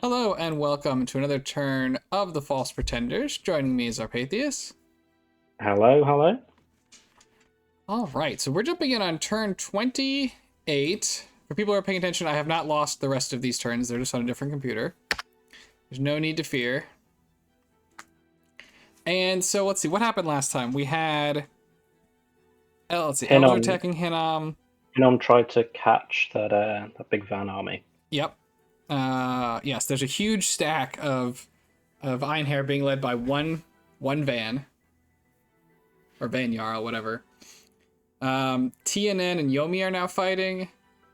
Hello and welcome to another turn of the False Pretenders. Joining me is Arpathius. Hello, hello. All right, so we're jumping in on turn 28. For people who are paying attention, I have not lost the rest of these turns. They're just on a different computer. There's no need to fear. And so let's see, what happened last time? We had... let's see, Elves are attacking Hinnom. Hinnom tried to catch that big van army. Yep. Yes, there's a huge stack of Einherjar being led by one van. Or Van Jarl, whatever. TNN and Yomi are now fighting.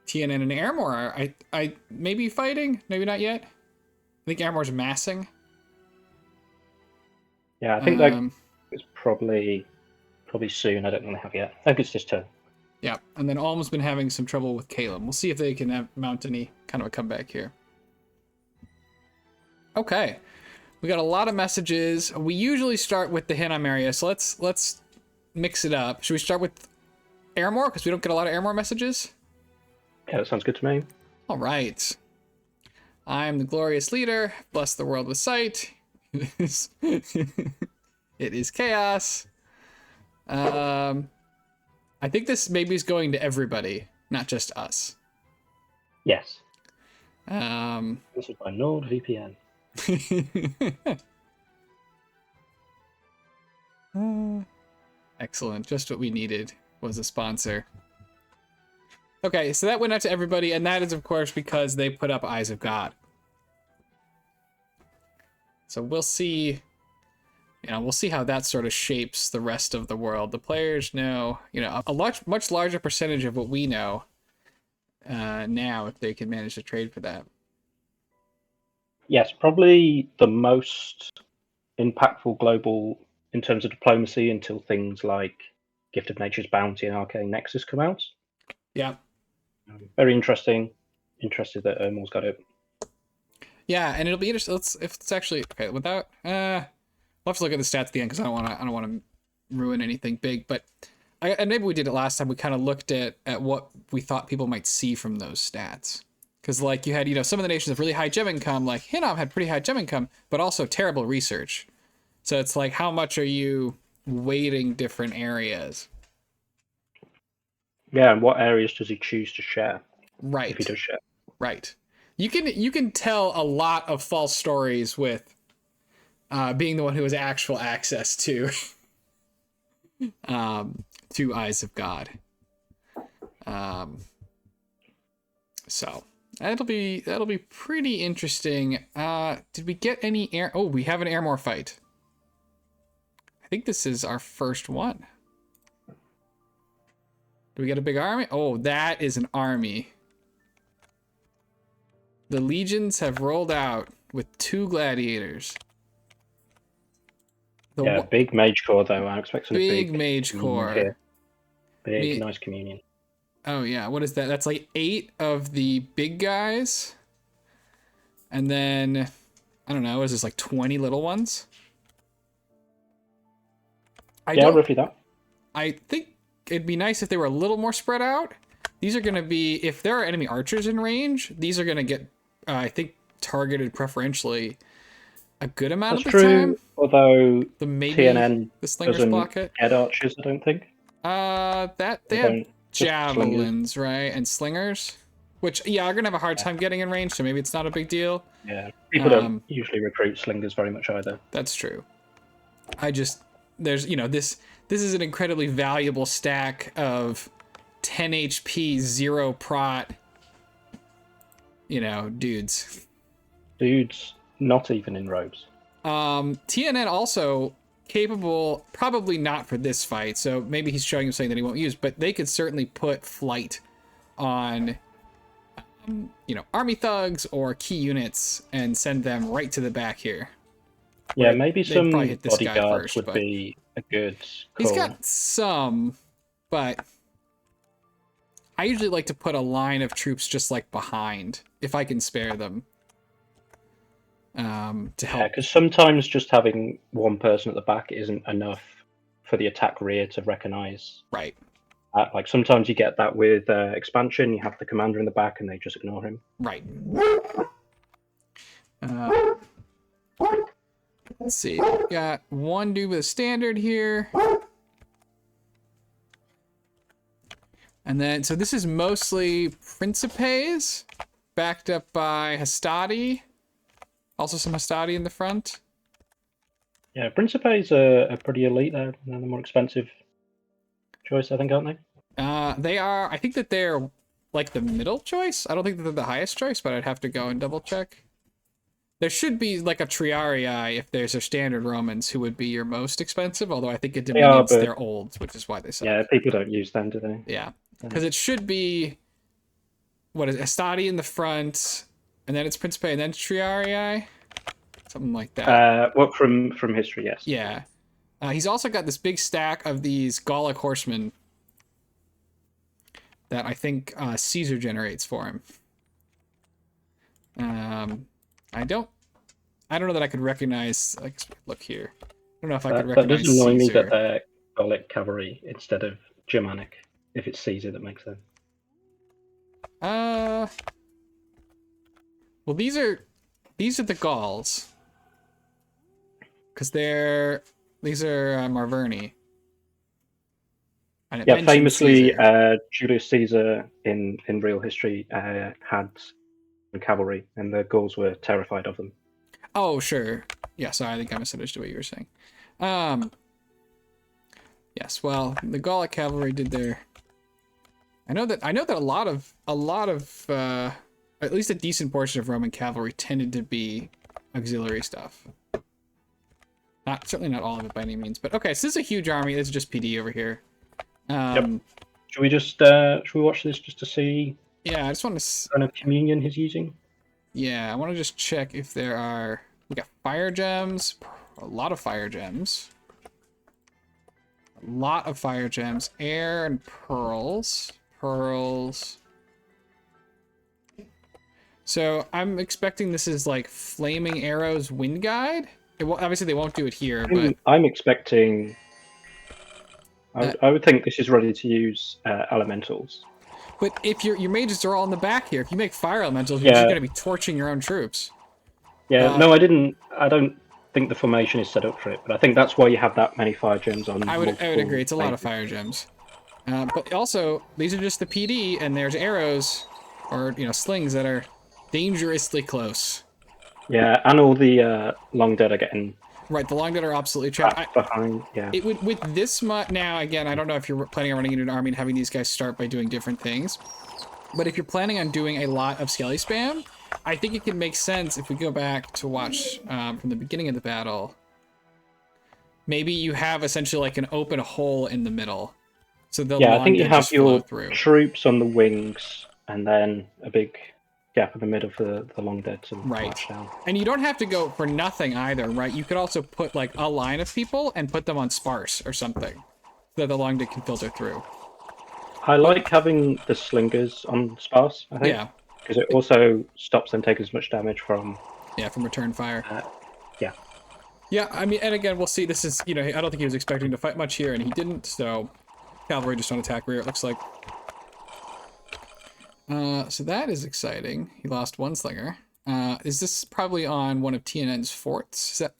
TNN and Airmore are I maybe fighting, maybe not yet. I think Airmore's massing. Yeah, I think that is probably soon. I don't know have yet. I think it's just turn. Yeah, and then Alm's been having some trouble with Caleb. We'll see if they can mount any kind of a comeback here. Okay, we got a lot of messages. We usually start with the Hinnom area, so let's mix it up. Should we start with Airmore because we don't get a lot of Airmore messages? Yeah, that sounds good to me. All right. I am the glorious leader. Bless the world with sight. It is chaos. I think this maybe is going to everybody, not just us. Yes. This is my NordVPN. Excellent. Just what we needed was a sponsor. Okay, so that went out to everybody, and that is, of course, because they put up Eyes of God. So we'll see, we'll see how that sort of shapes the rest of the world. The players know, a much larger percentage of what we know now if they can manage to trade for that. Yes, probably the most impactful global in terms of diplomacy until things like Gift of Nature's Bounty and Arcane Nexus come out. Yeah. Very interesting. Interested that Ermor's got it. Yeah, and it'll be interesting. If it's actually okay without. We'll have to look at the stats at the end because I don't want to ruin anything big. But and maybe we did it last time. We kind of looked at what we thought people might see from those stats. Because like you had some of the nations of really high gem income, like Hinnom had pretty high gem income, but also terrible research. So it's like how much are you weighting different areas? Yeah, and what areas does he choose to share? Right. If he does share. Right. You can tell a lot of false stories with being the one who has actual access to to Eyes of God. So that'll be pretty interesting. Did we get any air? Oh, we have an Airmore fight. I think this is our first one. Do we get a big army? Oh, that is an army. The legions have rolled out with 2 gladiators. Big mage core though. I'm expecting a big mage core. Here. Big, nice communion. Oh yeah, what is that? That's like 8 of the big guys, and then I don't know. Is this like 20 little ones? Roughly that. I think it'd be nice if they were a little more spread out. These are going to be, if there are enemy archers in range, these are going to get, I think, targeted preferentially a good amount of the time. Although TNN the slingers doesn't block it. Get archers, I don't think. They have javelins, right, and slingers, which are gonna have a hard time getting in range. So maybe it's not a big deal. Yeah, people don't usually recruit slingers very much either. That's true. There's this is an incredibly valuable stack of 10 HP, 0 prot. Dudes. Dudes, not even in robes. TNN also capable, probably not for this fight, so maybe he's showing him something that he won't use, but they could certainly put flight on, army thugs or key units and send them right to the back here. Yeah, maybe some bodyguards would be a good call. He's got some, but I usually like to put a line of troops just like behind, if I can spare them. To help. Yeah, because sometimes just having one person at the back isn't enough for the attack rear to recognize. Right. Like sometimes you get that with expansion, you have the commander in the back and they just ignore him. Right. Uh, let's see. Got one dude with a standard here. And then, so this is mostly Principes, backed up by Hastati. Also some Hastati in the front. Yeah, Principes are pretty elite. They're the more expensive choice, I think, aren't they? They are, I think that they're like the middle choice. I don't think that they're the highest choice, but I'd have to go and double check. There should be like a Triarii if there's a standard Romans who would be your most expensive, although I think at Dominions but- they're old, which is why they suck. Yeah, people don't use them, do they? Yeah. Because it should be, what is it, Hastati in the front, and then it's Principe, and then Triarii? Something like that. What from history? Yes. Yeah. He's also got this big stack of these Gallic horsemen that I think Caesar generates for him. I don't know that I could recognize. Look here. I don't know if I could That recognize does annoy me Caesar. that they're Gallic cavalry instead of Germanic. If it's Caesar, that makes sense. Well, these are the Gauls, because these are Marverni. And it Yeah, mentions famously, Caesar. Julius Caesar in real history had cavalry, and the Gauls were terrified of them. Oh, sure. Yeah, sorry, I think I misunderstood what you were saying. Yes, well, the Gallic cavalry did their. I know that a lot of at least a decent portion of Roman cavalry tended to be auxiliary stuff. Certainly not all of it by any means, but okay. So this is a huge army. This is just PD over here. Yep. Should we watch this just to see Yeah, I just want to. kind of communion he's using? Yeah, I want to just check if there are. We got fire gems, a lot of fire gems, air and pearls. So I'm expecting this is like Flaming Arrows Wind Guide. Obviously they won't do it here, but I'm expecting. I would think this is ready to use elementals. but if your mages are all in the back here, if you make fire elementals, you're just going to be torching your own troops. Yeah, no, I didn't. I don't think the formation is set up for it, but I think that's why you have that many fire gems on. I would agree. It's a lot of fire gems. But also, these are just the PD, and there's arrows, or slings that are dangerously close. Yeah, and all the long dead are getting Right, the long dead are absolutely trapped. behind. Yeah. It would with this much now. Again, I don't know if you're planning on running into an army and having these guys start by doing different things, but if you're planning on doing a lot of skelly spam, I think it can make sense if we go back to watch from the beginning of the battle. Maybe you have essentially like an open hole in the middle. So I think you have your through. troops on the wings, and then a big gap in the middle for the long dead to march down. And you don't have to go for nothing either, right? You could also put like a line of people and put them on sparse or something, so that the long dead can filter through. I like having the slingers on sparse. I think. Yeah. Because it also stops them taking as much damage from. Yeah, from return fire. Yeah. Yeah, I mean, and again, we'll see. This is, I don't think he was expecting to fight much here, and he didn't. So, cavalry just on attack rear. It looks like. So that is exciting. He lost one slinger. Is this probably on one of TNN's forts? Is that,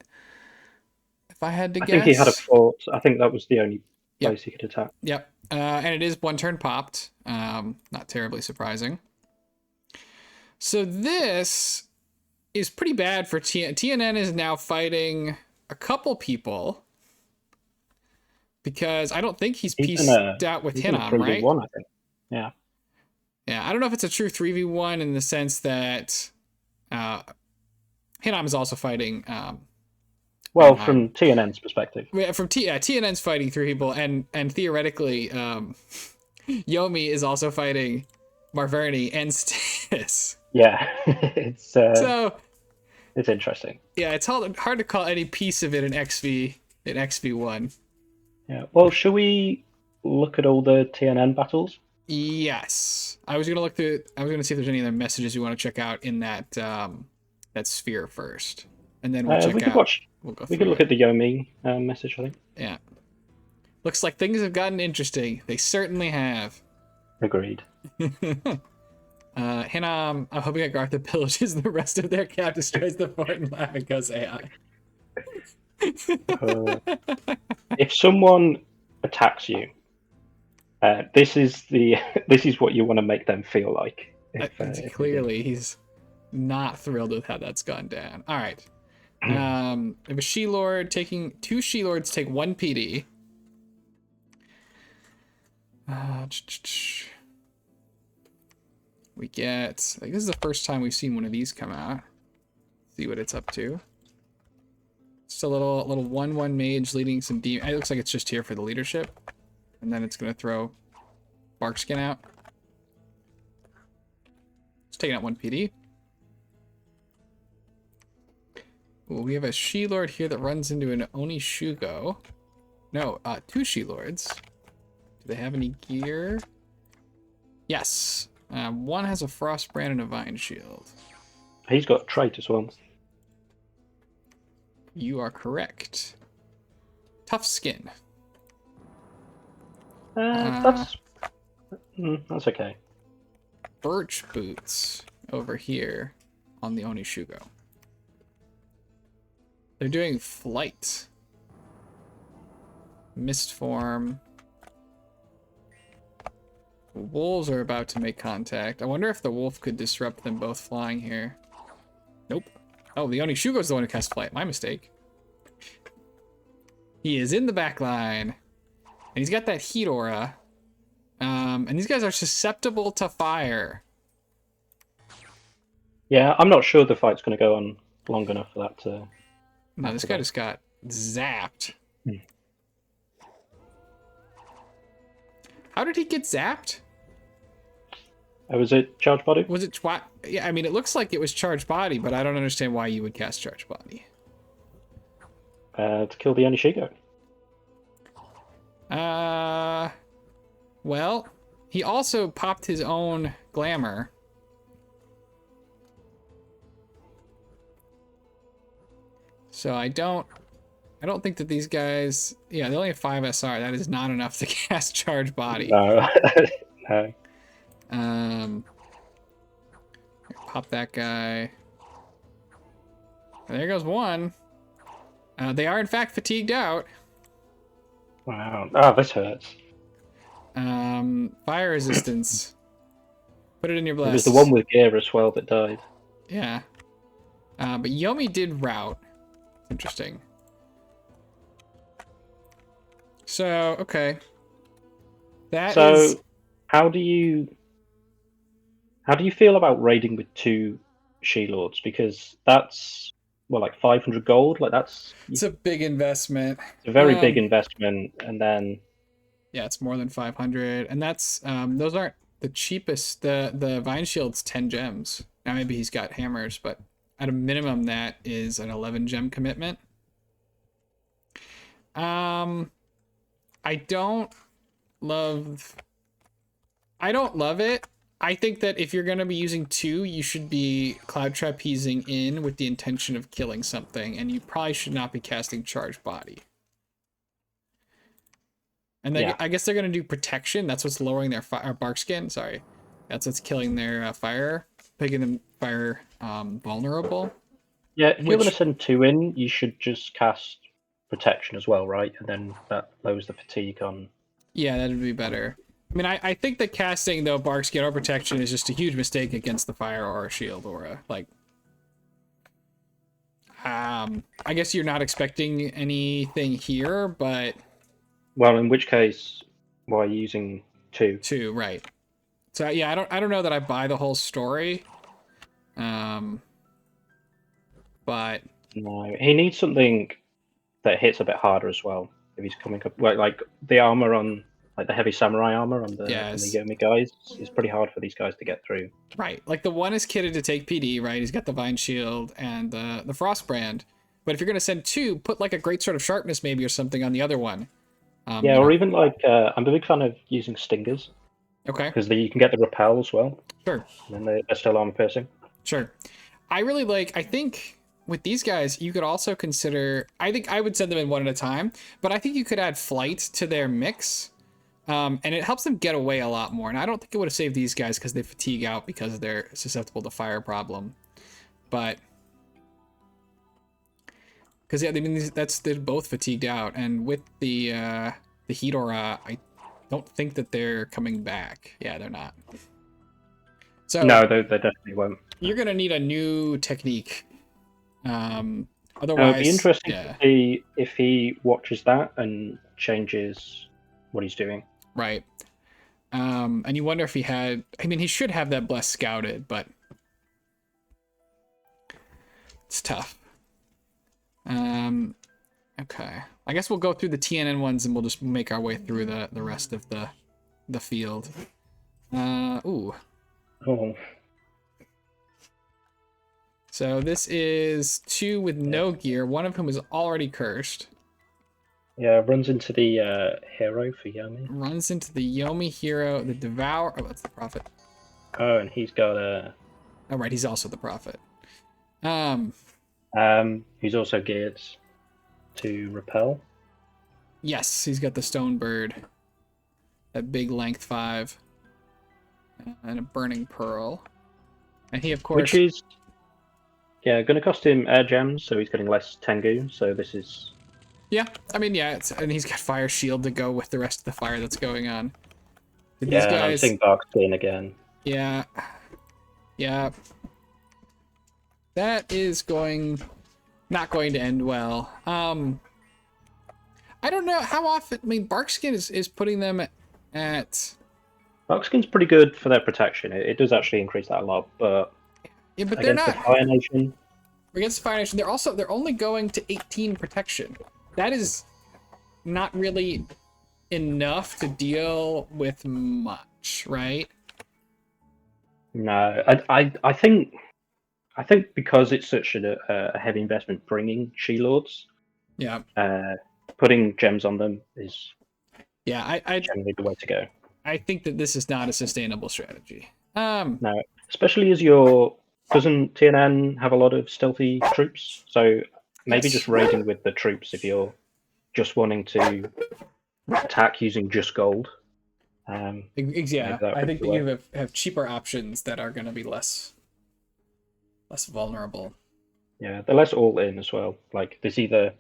if I had to guess? I think he had a fort. I think that was the only place he could attack. Yep. And it is one turn popped. Not terribly surprising. So this is pretty bad for TNN is now fighting a couple people because I don't think he's pieced out with Hinnom, right? I think. Yeah. Yeah, I don't know if it's a true 3v1 in the sense that Hinnom is also fighting. From TNN's perspective. Yeah, TNN's fighting three people, and theoretically, Yomi is also fighting Marverni and Stis. Yeah, it's interesting. Yeah, it's hard to call any piece of it an XV1. Yeah. Well, should we look at all the TNN battles? Yes, I was gonna look through. I was gonna see if there's any other messages you want to check out in that that sphere first, and then we'll check out. We could look at the Yomi message, I think. Yeah. Looks like things have gotten interesting. They certainly have. Agreed. Hinam, I'm hoping that Gartha pillages the rest of their cap, destroys the fort, and Lava goes AI. If someone attacks you, this is the this is what you want to make them feel like. If Clearly, he's not thrilled with how that's gone down. All right. If a She-Lord taking 2 She-Lords take 1 PD. We get, like, this is the first time we've seen one of these come out. See what it's up to. Just a little 1/1 mage leading some demon. It looks like it's just here for the leadership, and then it's gonna throw Barkskin out. It's taking out 1 PD. Ooh, we have a She-Lord here that runs into an Oni Shugo. No, 2 She-Lords. Do they have any gear? Yes. One has a Frostbrand and a Vine Shield. He's got a trait as well. You are correct. Tough Skin. That's okay. Birch Boots over here on the Oni Shugo. They're doing Flight. Mist Form. Wolves are about to make contact. I wonder if the wolf could disrupt them both flying here. Nope. Oh, the Oni Shugo's the one who casts Flight. My mistake. He is in the back line. And he's got that heat aura. And these guys are susceptible to fire. Yeah, I'm not sure the fight's going to go on long enough for that to... No, this guy just got zapped. How did he get zapped? Was it Charge Body? Was it... Yeah, I mean, it looks like it was Charge Body, but I don't understand why you would cast Charge Body. To kill the Onishigo. Well, he also popped his own Glamour. So I don't think that these guys... Yeah, they only have 5 SR. That is not enough to cast Charge Body. No. No. Pop that guy. There goes one. They are in fact fatigued out. Wow. Oh, this hurts. Fire resistance. Put it in your blast. It was the one with gear as well that died. Yeah. But Yomi did route. Interesting. So, okay. How do you feel about raiding with 2 She-Lords? Because that's like 500 gold. Like it's a big investment. It's a very big investment, and then yeah, it's more than 500, and that's those aren't the cheapest. The Vine Shield's 10 gems. Now maybe he's got hammers, but at a minimum that is an 11 gem commitment. I don't love it. I think that if you're going to be using 2, you should be Cloud Trapezing in with the intention of killing something, and you probably should not be casting Charge Body. And then I guess they're going to do Protection. That's what's lowering their Barkskin. Sorry. That's what's killing their fire, making them fire vulnerable. Yeah, if you're going to send 2 in, you should just cast Protection as well, right? And then that lowers the fatigue on... Yeah, that would be better. I mean, I think that casting, though, Barkskin or Protection is just a huge mistake against the Fire Aura Shield Aura. Like, I guess you're not expecting anything here, but... Well, in which case, why are you using 2? 2, right. So, yeah, I don't know that I buy the whole story. But... No, he needs something that hits a bit harder as well. If he's coming up... Like the armor on... Like the heavy samurai armor on the Yomi guys is pretty hard for these guys to get through. Right. Like the one is kitted to take PD, right? He's got the Vine Shield and the Frostbrand. But if you're going to send 2, put like a Great Sword of Sharpness maybe or something on the other one. Or even like, I'm a big fan of using Stingers. Okay. Because you can get the Repel as well. Sure. And then they're still armor piercing. Sure. I think with these guys, you could also consider... I think I would send them in one at a time. But I think you could add Flight to their mix. And it helps them get away a lot more. And I don't think it would have saved these guys because they fatigue out because they're susceptible to fire problem. But because yeah, I mean they're both fatigued out, and with the heat aura, I don't think that they're coming back. Yeah, they're not. So No, they definitely won't. you're gonna need a new technique. Otherwise, It'll be interesting yeah, to see if he watches that and changes what he's doing. right. And you wonder if he had. I mean, he should have that bless scouted, but it's tough. Okay. I guess we'll go through the TNN ones and we'll just make our way through the rest of the field. Ooh. Oh, So this is 2 with no gear, one of whom is already cursed. yeah, runs into the hero for Yomi. Runs into the Yomi hero, the Devour. Oh, that's the Prophet. Oh, and he's got a. Oh, right, he's also the Prophet. He's also geared to repel. Yes, he's got the Stone Bird. That big length 5. And a Burning Pearl. And he, of course... Which is, yeah, going to cost him air gems, so he's getting less Tengu. So this is... Yeah, I mean, yeah, and he's got Fire Shield to go with the rest of the fire that's going on. Did Yeah, these guys... I'm seeing Dark Skin again. Yeah. Yeah. That is not going to end well. I don't know how often... I mean, Barkskin is putting them at... Dark Skin's pretty good for their protection. It does actually increase that a lot, but Yeah, but they're against not... the Fire Nation... Against the Fire Nation, they're only going to 18 protection. That is not really enough to deal with much, right? No, I think because it's such a heavy investment bringing She-Lords, Yeah. putting gems on them is Yeah, I generally the way to go. I think that this is not a sustainable strategy. No, especially as doesn't TNN have a lot of stealthy troops? So maybe Yes. just raiding with the troops if you're just wanting to attack using just gold. Yeah, maybe that I would think be that you have cheaper options that are going to be less vulnerable. Yeah, they're less all in as well. Like there's either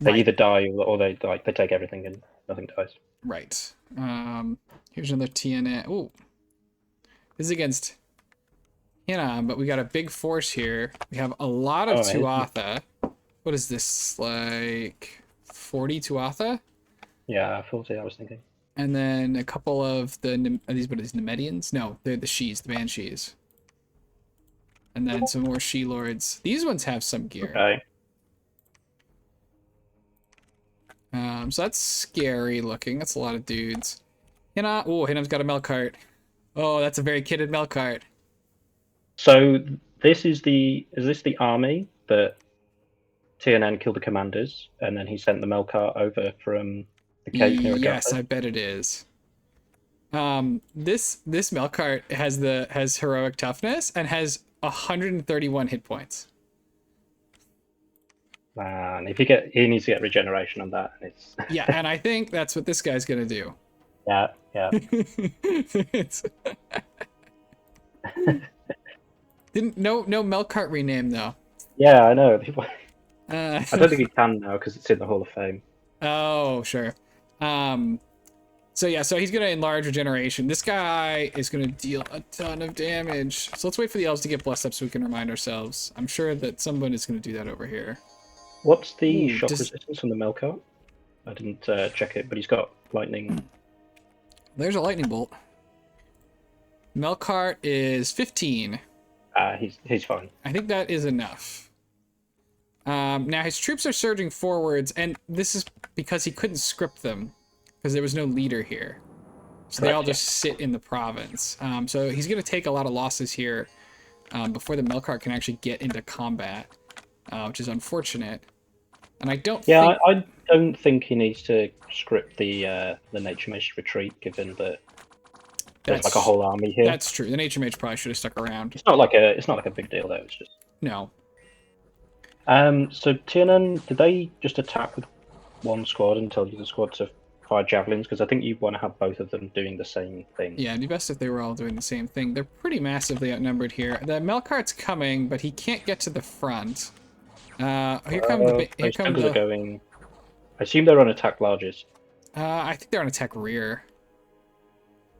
they Right. either die or they take everything and nothing dies. Right. Here's another TNN. Ooh. This is against Hinan, but we got a big force here. We have a lot of Oh, Tuatha. What is this, like 40 Tuatha? Yeah, 40 I was thinking. And then a couple of are these Nemedians? No, they're the Shes, the Banshees. And then some more She-Lords. These ones have some gear. Okay. So that's scary looking. That's a lot of dudes. Hinam's got a Melkart. Oh, that's a very kitted Melkart. So this is this the army that TNN killed the commanders and then he sent the Melkart over from the cave near Yes, Agatha? I bet it is. This Melkart has heroic toughness and has 131 hit points. Man, he needs to get regeneration on that. And it's Yeah, and I think that's what this guy's gonna do. yeah. It's... no Melkart rename though. Yeah, I know. I I don't think he can now because it's in the Hall of Fame. Oh, sure. So he's gonna enlarge regeneration. This guy is gonna deal a ton of damage. So let's wait for the elves to get blessed up so we can remind ourselves. I'm sure that someone is gonna do that over here. What's the Ooh, shock resistance on the Melkart? I didn't check it, but he's got lightning. There's a lightning bolt. Melkart is 15. He's fine. I think that is enough. Now his troops are surging forwards, and this is because he couldn't script them, because there was no leader here. So they all just sit in the province. So he's going to take a lot of losses here before the Melkart can actually get into combat, which is unfortunate. And I don't think... I don't think he needs to script the Nature Mage retreat, given that there's like a whole army here. That's true. The Nature Mage probably should have stuck around. It's not like a big deal though. It's just No. So TNN, did they just attack with one squad and tell the other squad to fire javelins, because I think you want to have both of them doing the same thing. Yeah, it'd be best if they were all doing the same thing. They're pretty massively outnumbered here. The Melkart's coming, but he can't get to the front. Here come the... Here Those come Templars are the... going... I assume they're on attack largest. I think they're on attack rear.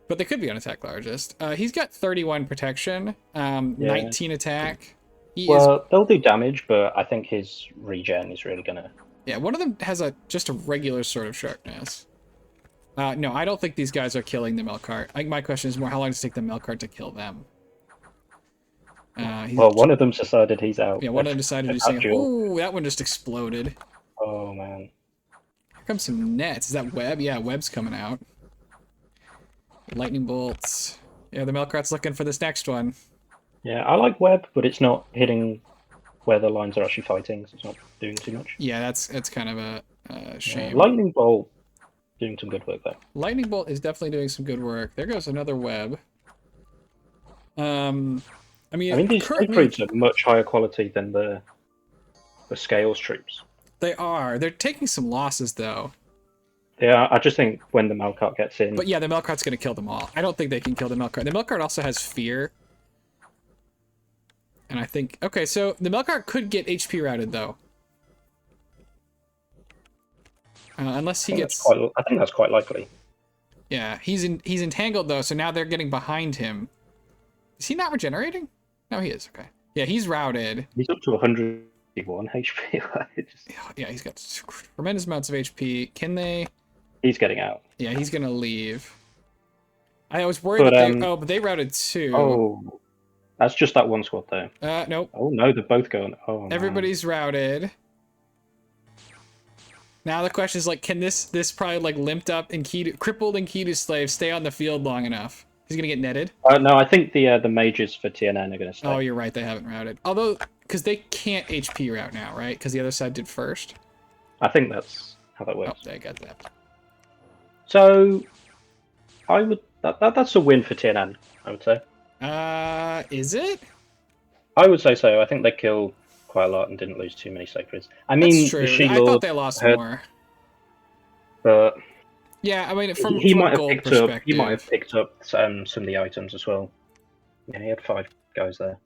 But they could be on attack largest. He's got 31 protection, 19 attack. They'll do damage, but I think his regen is really gonna... Yeah, one of them has just a regular sort of sharpness. No, I don't think these guys are killing the Melkart. I think my question is more, how long does it take the Melkart to kill them? Well, one of them decided he's out. Yeah, one of them decided to do something. Ooh, that one just exploded. Oh, man. Here comes some nets. Is that web? Yeah, web's coming out. Lightning bolts. Yeah, the Melkart's looking for this next one. Yeah, I like web, but it's not hitting where the lines are actually fighting, so it's not doing too much. Yeah, that's kind of a shame. Yeah, lightning bolt doing some good work there. Lightning bolt is definitely doing some good work. There goes another web. I mean these troops are much higher quality than the Scales troops. They are. They're taking some losses though. Yeah, I just think when the Melkart gets in... But yeah, the Melkart's going to kill them all. I don't think they can kill the Melkart. The Melkart also has fear. And I think... Okay, so the Melkart could get HP routed, though. Unless he gets... I think that's quite likely. Yeah, he's entangled, though, so now they're getting behind him. Is he not regenerating? No, he is. Okay. Yeah, he's routed. He's up to 101 HP. Yeah, he's got tremendous amounts of HP. Can they... He's getting out. Yeah, he's gonna leave. I was worried but they routed too. Oh, that's just that one squad though. Nope. Oh no, they're both going. Oh, everybody's routed. Now the question is like, can this probably like limped up and crippled and keyed slave stay on the field long enough? He's gonna get netted. No, I think the mages for TNN are gonna stay. Oh, you're right. They haven't routed. Although, because they can't HP route now, right? Because the other side did first. I think that's how that works. Oh, they got that. So, I would that's a win for TNN. I would say. Is it? I would say so. I think they killed quite a lot and didn't lose too many sacreds. I mean, that's true. I thought they lost more. But yeah, I mean, from he might gold have picked perspective, up. He might have picked up some of the items as well. Yeah, he had 5 guys there.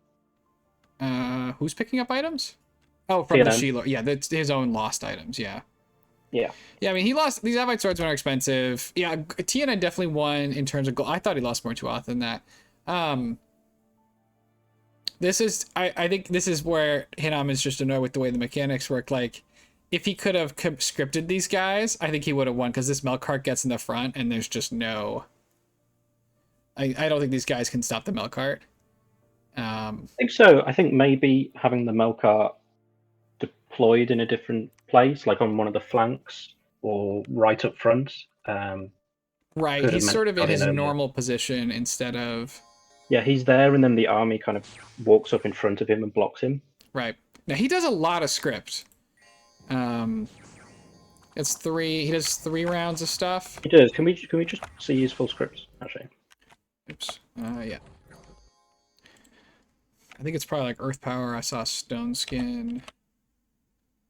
Who's picking up items? Oh, from TNN. the Sheila. Yeah, that's his own lost items. Yeah. Yeah. Yeah, I mean, he lost. These Avite swords were expensive. Yeah, TNN definitely won in terms of gold. I thought he lost more too often than that. This is, I think this is where Hinam is just annoyed with the way the mechanics work. Like, if he could have scripted these guys, I think he would have won, because this Melkart gets in the front and there's just no... I don't think these guys can stop the Melkart. I think so. I think maybe having the Melkart deployed in a different place, like on one of the flanks or right up front. Right, he's sort of in his normal position instead of... Yeah, he's there, and then the army kind of walks up in front of him and blocks him. Right. Now, he does a lot of script. It's 3... He does 3 rounds of stuff. He does. Can we just see his full scripts, actually? Oops. Yeah. I think it's probably like Earth Power. I saw Stone Skin.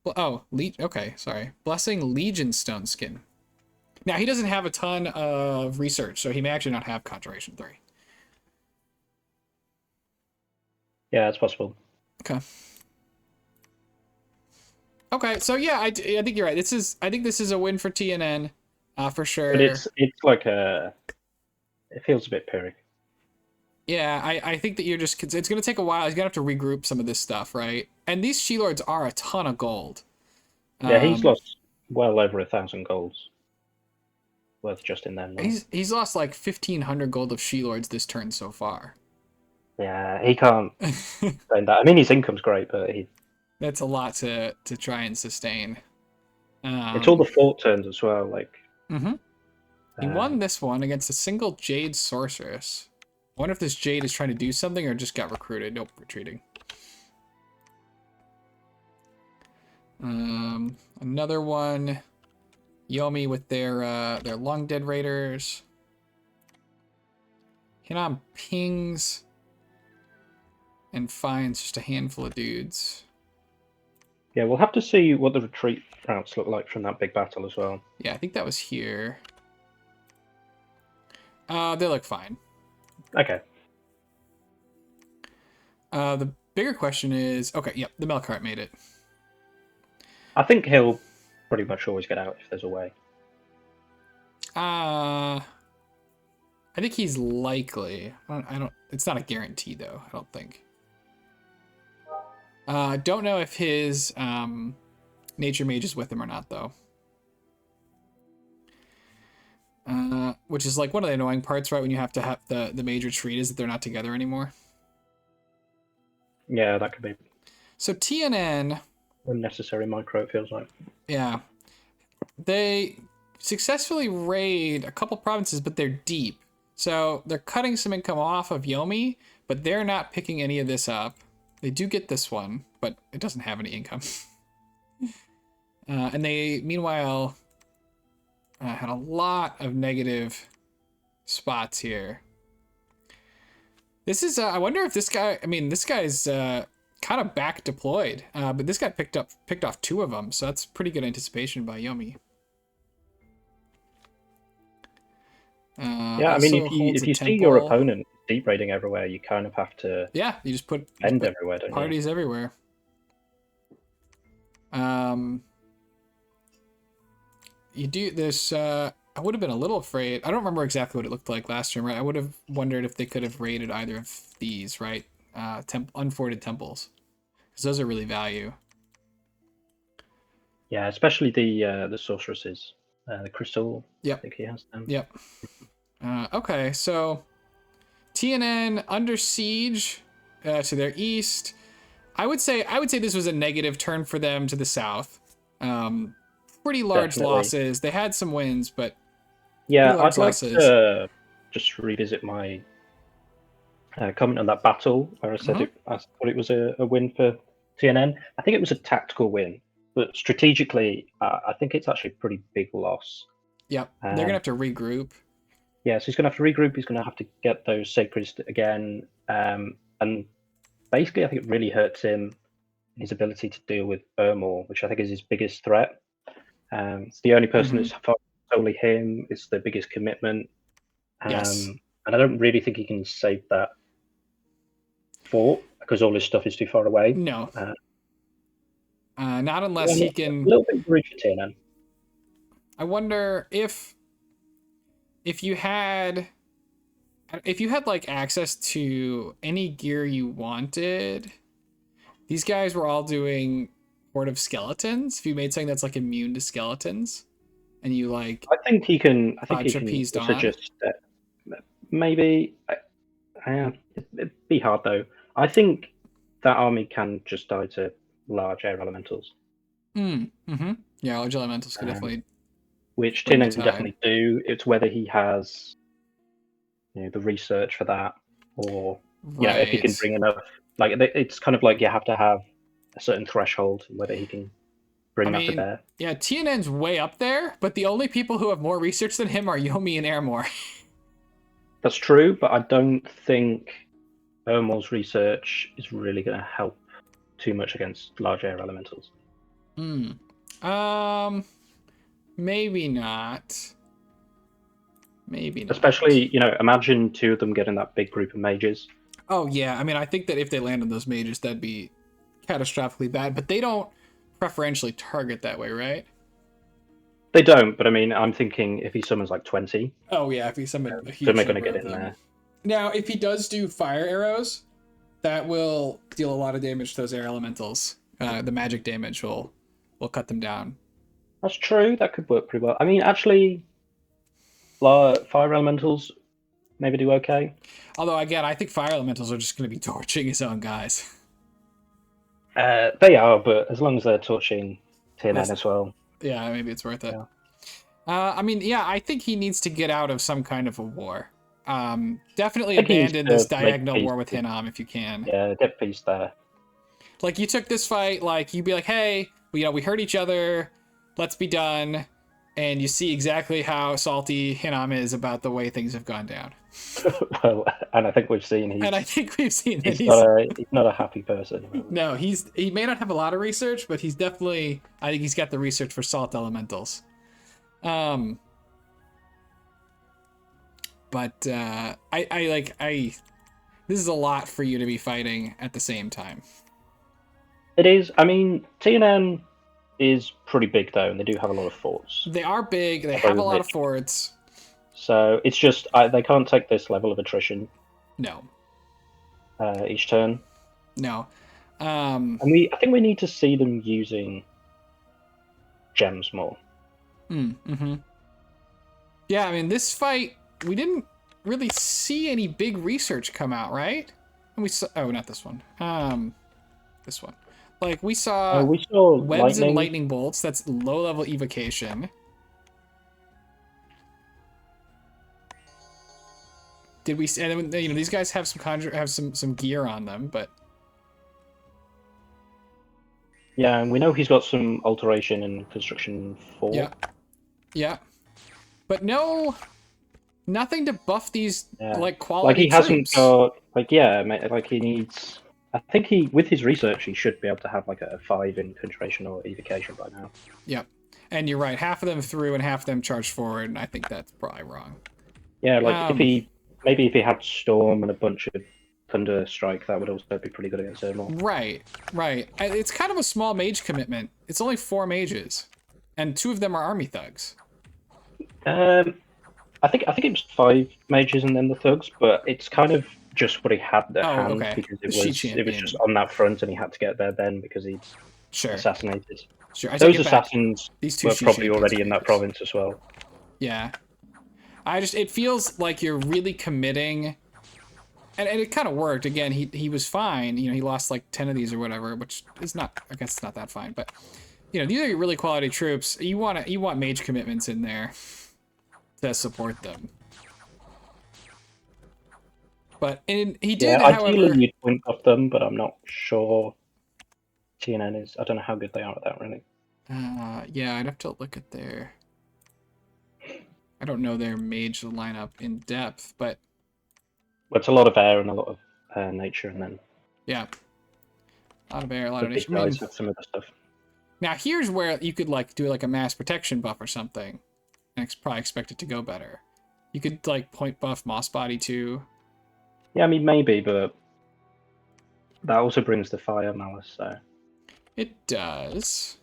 Well, oh, okay, sorry. Blessing Legion Stone Skin. Now, he doesn't have a ton of research, so he may actually not have Conjuration 3. Yeah, it's possible. Okay. Okay, so yeah, I think you're right. I think this is a win for TNN, for sure. But it's like it feels a bit Pyrrhic. Yeah, I think that it's going to take a while. He's going to have to regroup some of this stuff, right? And these She-Lords are a ton of gold. Yeah, he's lost well over 1,000 golds worth just in them. He's lost like 1,500 gold of She-Lords this turn so far. Yeah, he can't sustain that. I mean, his income's great, but that's a lot to try and sustain. It's all the fort turns as well. Like, he won this one against a single Jade Sorceress. I wonder if this Jade is trying to do something or just got recruited. Nope, retreating. Another one. Yomi with their Long Dead Raiders. Hinam pings and finds just a handful of dudes. Yeah, we'll have to see what the retreat routes look like from that big battle as well. Yeah, I think that was here. They look fine. Okay. The bigger question is, okay, yep, the Melkart made it. I think he'll pretty much always get out if there's a way. I think he's likely. I don't. It's not a guarantee though. I don't think. Don't know if his nature mage is with him or not though. Which is like one of the annoying parts, right? When you have to have the mage retreat is that they're not together anymore. Yeah, that could be So TNN, unnecessary micro, it feels like. yeah, they successfully raid a couple provinces, but they're deep. So they're cutting some income off of Yomi, but they're not picking any of this up. They do get this one, but it doesn't have any income. And they, meanwhile, had a lot of negative spots here. This is, I wonder if this guy, I mean, this guy's kind of back deployed, but this guy picked off 2 of them, so that's pretty good anticipation by Yomi. Yeah, I mean, if you see your opponent deep raiding everywhere, you kind of have to. Yeah, you just put everywhere, don't parties you? everywhere. You do this. I would have been a little afraid. I don't remember exactly what it looked like last time, right? I would have wondered if they could have raided either of these, right? Unforted temples, because those are really value. Yeah, especially the sorceresses, the crystal. Yep. I think he has them. Yep. Okay, so TNN under siege to their east. I would say this was a negative turn for them to the south. Pretty large Definitely. losses. They had some wins, but yeah, I'd like to just revisit my comment on that battle where I said I thought it was a win for TNN. I think it was a tactical win, but strategically, I think it's actually a pretty big loss. Yep, they're gonna have to regroup. Yeah, so he's gonna have to regroup. He's gonna have to get those sacreds again, and basically, I think it really hurts him his ability to deal with Ermor, which I think is his biggest threat. It's the only person that's solely him. It's the biggest commitment. Yes. And I don't really think he can save that fort because all his stuff is too far away. No. Not unless he can. A little bit worried for TNN. I wonder if you had like access to any gear you wanted. These guys were all doing Horde of Skeletons. If you made something that's like immune to skeletons, and you like, I think he can. I think he can suggest maybe. It'd be hard though. I think that army can just die to large air elementals. Yeah, large elementals could definitely. Which TNN can definitely do. It's whether he has, the research for that, or if he can bring enough. Like it's kind of like you have to have a certain threshold, whether he can bring that to bear. Yeah, TNN's way up there, but the only people who have more research than him are Yomi and Ermor. That's true, but I don't think Ermor's research is really going to help too much against large air elementals. Maybe not. Maybe not. Especially, imagine 2 of them getting that big group of mages. Oh, yeah. I mean, I think that if they land on those mages, that'd be catastrophically bad, but they don't preferentially target that way, right? They don't, but I mean, I'm thinking if he summons like 20. Oh, yeah, if he summons a huge then they're going to get in there. Now, if he does do fire arrows, that will deal a lot of damage to those air elementals. The magic damage will cut them down. That's true. That could work pretty well. I mean, actually, fire elementals maybe do okay. Although, again, I think fire elementals are just going to be torching his own guys. They are, but as long as they're torching TNN as well. Yeah, maybe it's worth it. Yeah. I mean, yeah, I think he needs to get out of some kind of a war. Definitely abandon this diagonal war with Hinnom if you can. Yeah, get peace there. Like, you took this fight, like, you'd be like, hey, we hurt each other, let's be done. and you see exactly how salty Hinam is about the way things have gone down. Well, and I think we've seen And I think we've seen that he's not a happy person. no, he may not have a lot of research, but he's definitely, I think he's got the research for salt elementals. But I this is a lot for you to be fighting at the same time. It is. I mean, TNN is pretty big though, and they do have a lot of forts. They are big. They have a lot of forts. So it's just they can't take this level of attrition. No. Each turn. No. And I think we need to see them using gems more. Mm-hmm. Yeah, I mean, this fight, we didn't really see any big research come out, right? And we saw, oh, not this one. This one. Like, we saw webs and lightning bolts. That's low-level evocation. Did we? And you know, these guys have some gear on them, but yeah, and we know he's got some alteration in construction 4. Yeah, yeah, but nothing to buff these like quality. Like he troops. hasn't got like he needs. I think with his research he should be able to have like a 5 in concentration or evocation by now. Yep, and you're right. Half of them through and half of them charged forward, and I think that's probably wrong. Yeah, like if he had Storm and a bunch of Thunder Strike, that would also be pretty good against Ermor. Right. It's kind of a small mage commitment. It's only 4 mages, and 2 of them are army thugs. I think it was 5 mages and then the thugs, but it's kind of just what he had at hand because it was just on that front, and he had to get there then because he'd assassinated. Sure. Those assassins were probably already in that province as well. Yeah. It feels like you're really committing, and it kind of worked. Again, he was fine. You know, he lost like 10 of these or whatever, which is not, I guess it's not that fine, but you know, these are really quality troops. You want mage commitments in there to support them. But he did, ideally you'd point off them, but I'm not sure TNN is. I don't know how good they are at that, really. Yeah, I'd have to look at their. I don't know their mage lineup in depth, but it's a lot of air and a lot of nature, and then a lot of air, a lot of nature. Guys have some other stuff. Now here's where you could like do like a mass protection buff or something, and probably expect it to go better. You could like point buff Moss Body too. Yeah, I mean maybe, but that also brings the fire malice. So it does.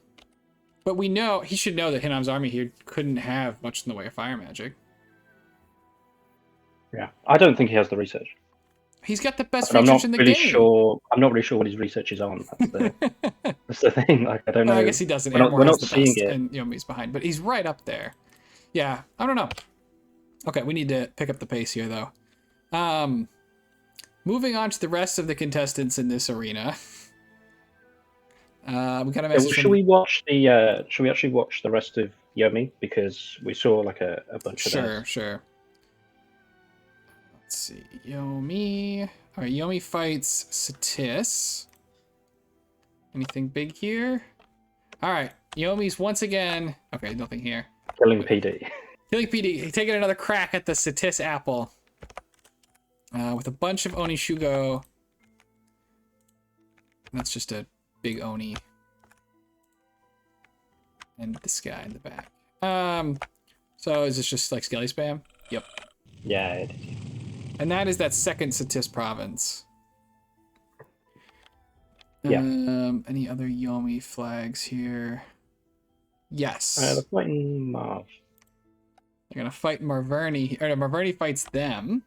But we know, he should know that Hinam's army here couldn't have much in the way of fire magic. Yeah, I don't think he has the research. He's got the best research in the game. I'm not really sure what his research is on. That's the thing. Like, I don't know. I guess he doesn't. We're not seeing it. And Yomi's behind, but he's right up there. Yeah, I don't know. Okay, we need to pick up the pace here, though. Moving on to the rest of the contestants in this arena. We got a message. Should we watch the? Should we actually watch the rest of Yomi, because we saw like a bunch of those. Sure. Let's see, Yomi. All right, Yomi fights Satis. Anything big here? All right, Yomi's once again. Okay, nothing here. Killing PD. Killing PD. Taking another crack at the Satis apple. With a bunch of Onishugo. That's just a big Oni. And this guy in the back. So is this just like Skelly spam? Yep. Yeah, it is. And that is that second Satis province. Yeah. Any other Yomi flags here? Yes. They're fighting Marv. They're gonna fight Marverni. Or no, Marverni fights them.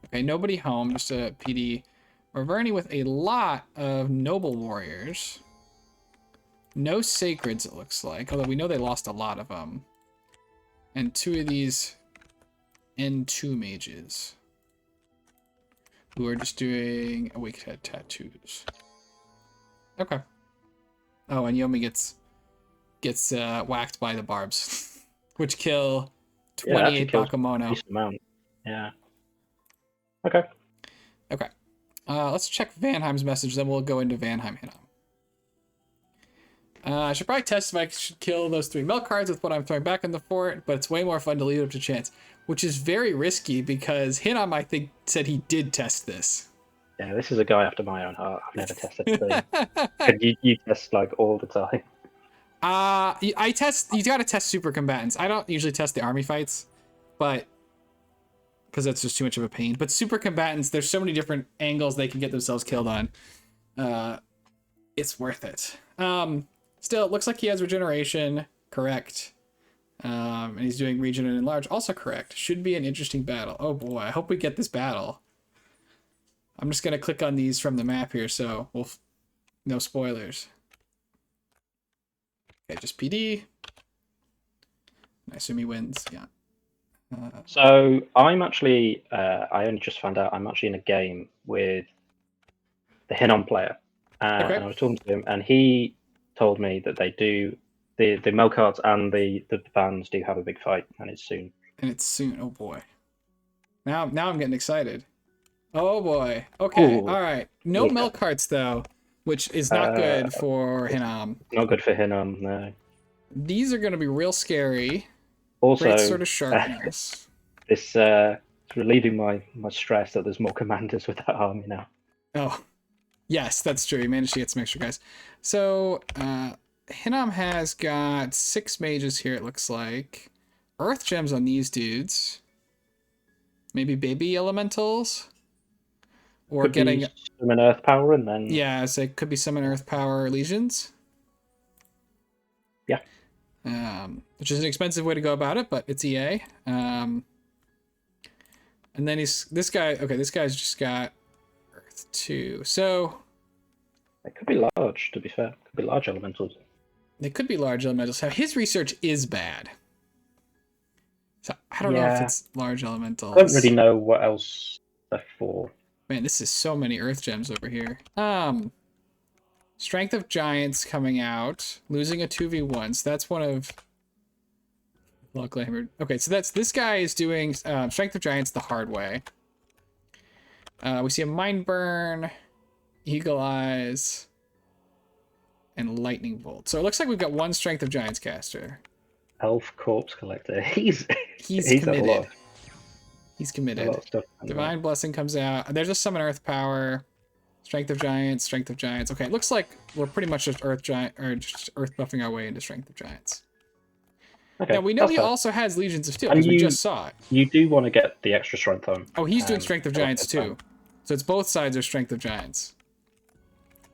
Okay, nobody home, just a PD. Marverni with a lot of noble warriors. No sacreds, it looks like. Although we know they lost a lot of them. And 2 of these N2 mages. Who are just doing awake head tattoos. Okay. Oh, and Yomi gets whacked by the barbs. Which kill 28 Bakemono. Yeah. Okay. Let's check Vanheim's message, then we'll go into Vanheim Hinam. I should probably test if I should kill those 3 milk cards with what I'm throwing back in the fort, but it's way more fun to leave it up to chance, which is very risky because Hinam, I think, said he did test this. Yeah, this is a guy after my own heart. I've never tested anything. And you test like all the time. I test. You gotta test super combatants. I don't usually test the army fights, but because that's just too much of a pain. But super combatants, there's so many different angles they can get themselves killed on. It's worth it. Still, it looks like he has regeneration. Correct. And he's doing region and enlarge. Also correct. Should be an interesting battle. Oh boy, I hope we get this battle. I'm just gonna click on these from the map here, so no spoilers. Okay, just PD. I assume he wins. Yeah. So I'm actually, I only just found out I'm actually in a game with the Hinnom player, Okay. and I was talking to him, and he told me that they do the Melkarts and the Vans do have a big fight, and it's soon. And it's soon. Oh boy. Now I'm getting excited. Oh boy. Okay. Ooh. All right. No Yeah. milk carts though, which is not good for Hinnom. Not good for Hinnom, no. These are going to be real scary. Also, Great sort of sharpness. this it's relieving my stress that there's more commanders with that army now. Oh, yes, that's true. He managed to get some extra guys. So, Hinnom has got 6 mages here, it looks like. Earth gems on these dudes. Maybe baby elementals. Or Could getting... be summon earth power and then... Yeah, so it could be summon earth power legions. Yeah. Which is an expensive way to go about it, but it's EA. And then this guy's just got Earth 2. So It could be large, to be fair. Could be large elementals. they could be large elementals. Now, his research is bad. So I don't know if it's large elementals. I don't really know what else they're for. Man, this is so many Earth gems over here. Strength of Giants coming out, losing a 2v1. So that's one of... Okay, so this guy is doing Strength of Giants the hard way. We see a Mind Burn, Eagle Eyes, and Lightning Bolt. So it looks like we've got one Strength of Giants caster. Elf Corpse Collector. He's committed. A lot of stuff. Divine Blessing comes out. There's a Summon Earth Power. Strength of Giants, Strength of Giants. Okay, it looks like we're pretty much just Earth buffing our way into Strength of Giants. Okay, now we know he also has Legions of Steel because we just saw it. You do want to get the extra strength on. Oh, he's doing Strength of Giants too. So it's both sides are Strength of Giants.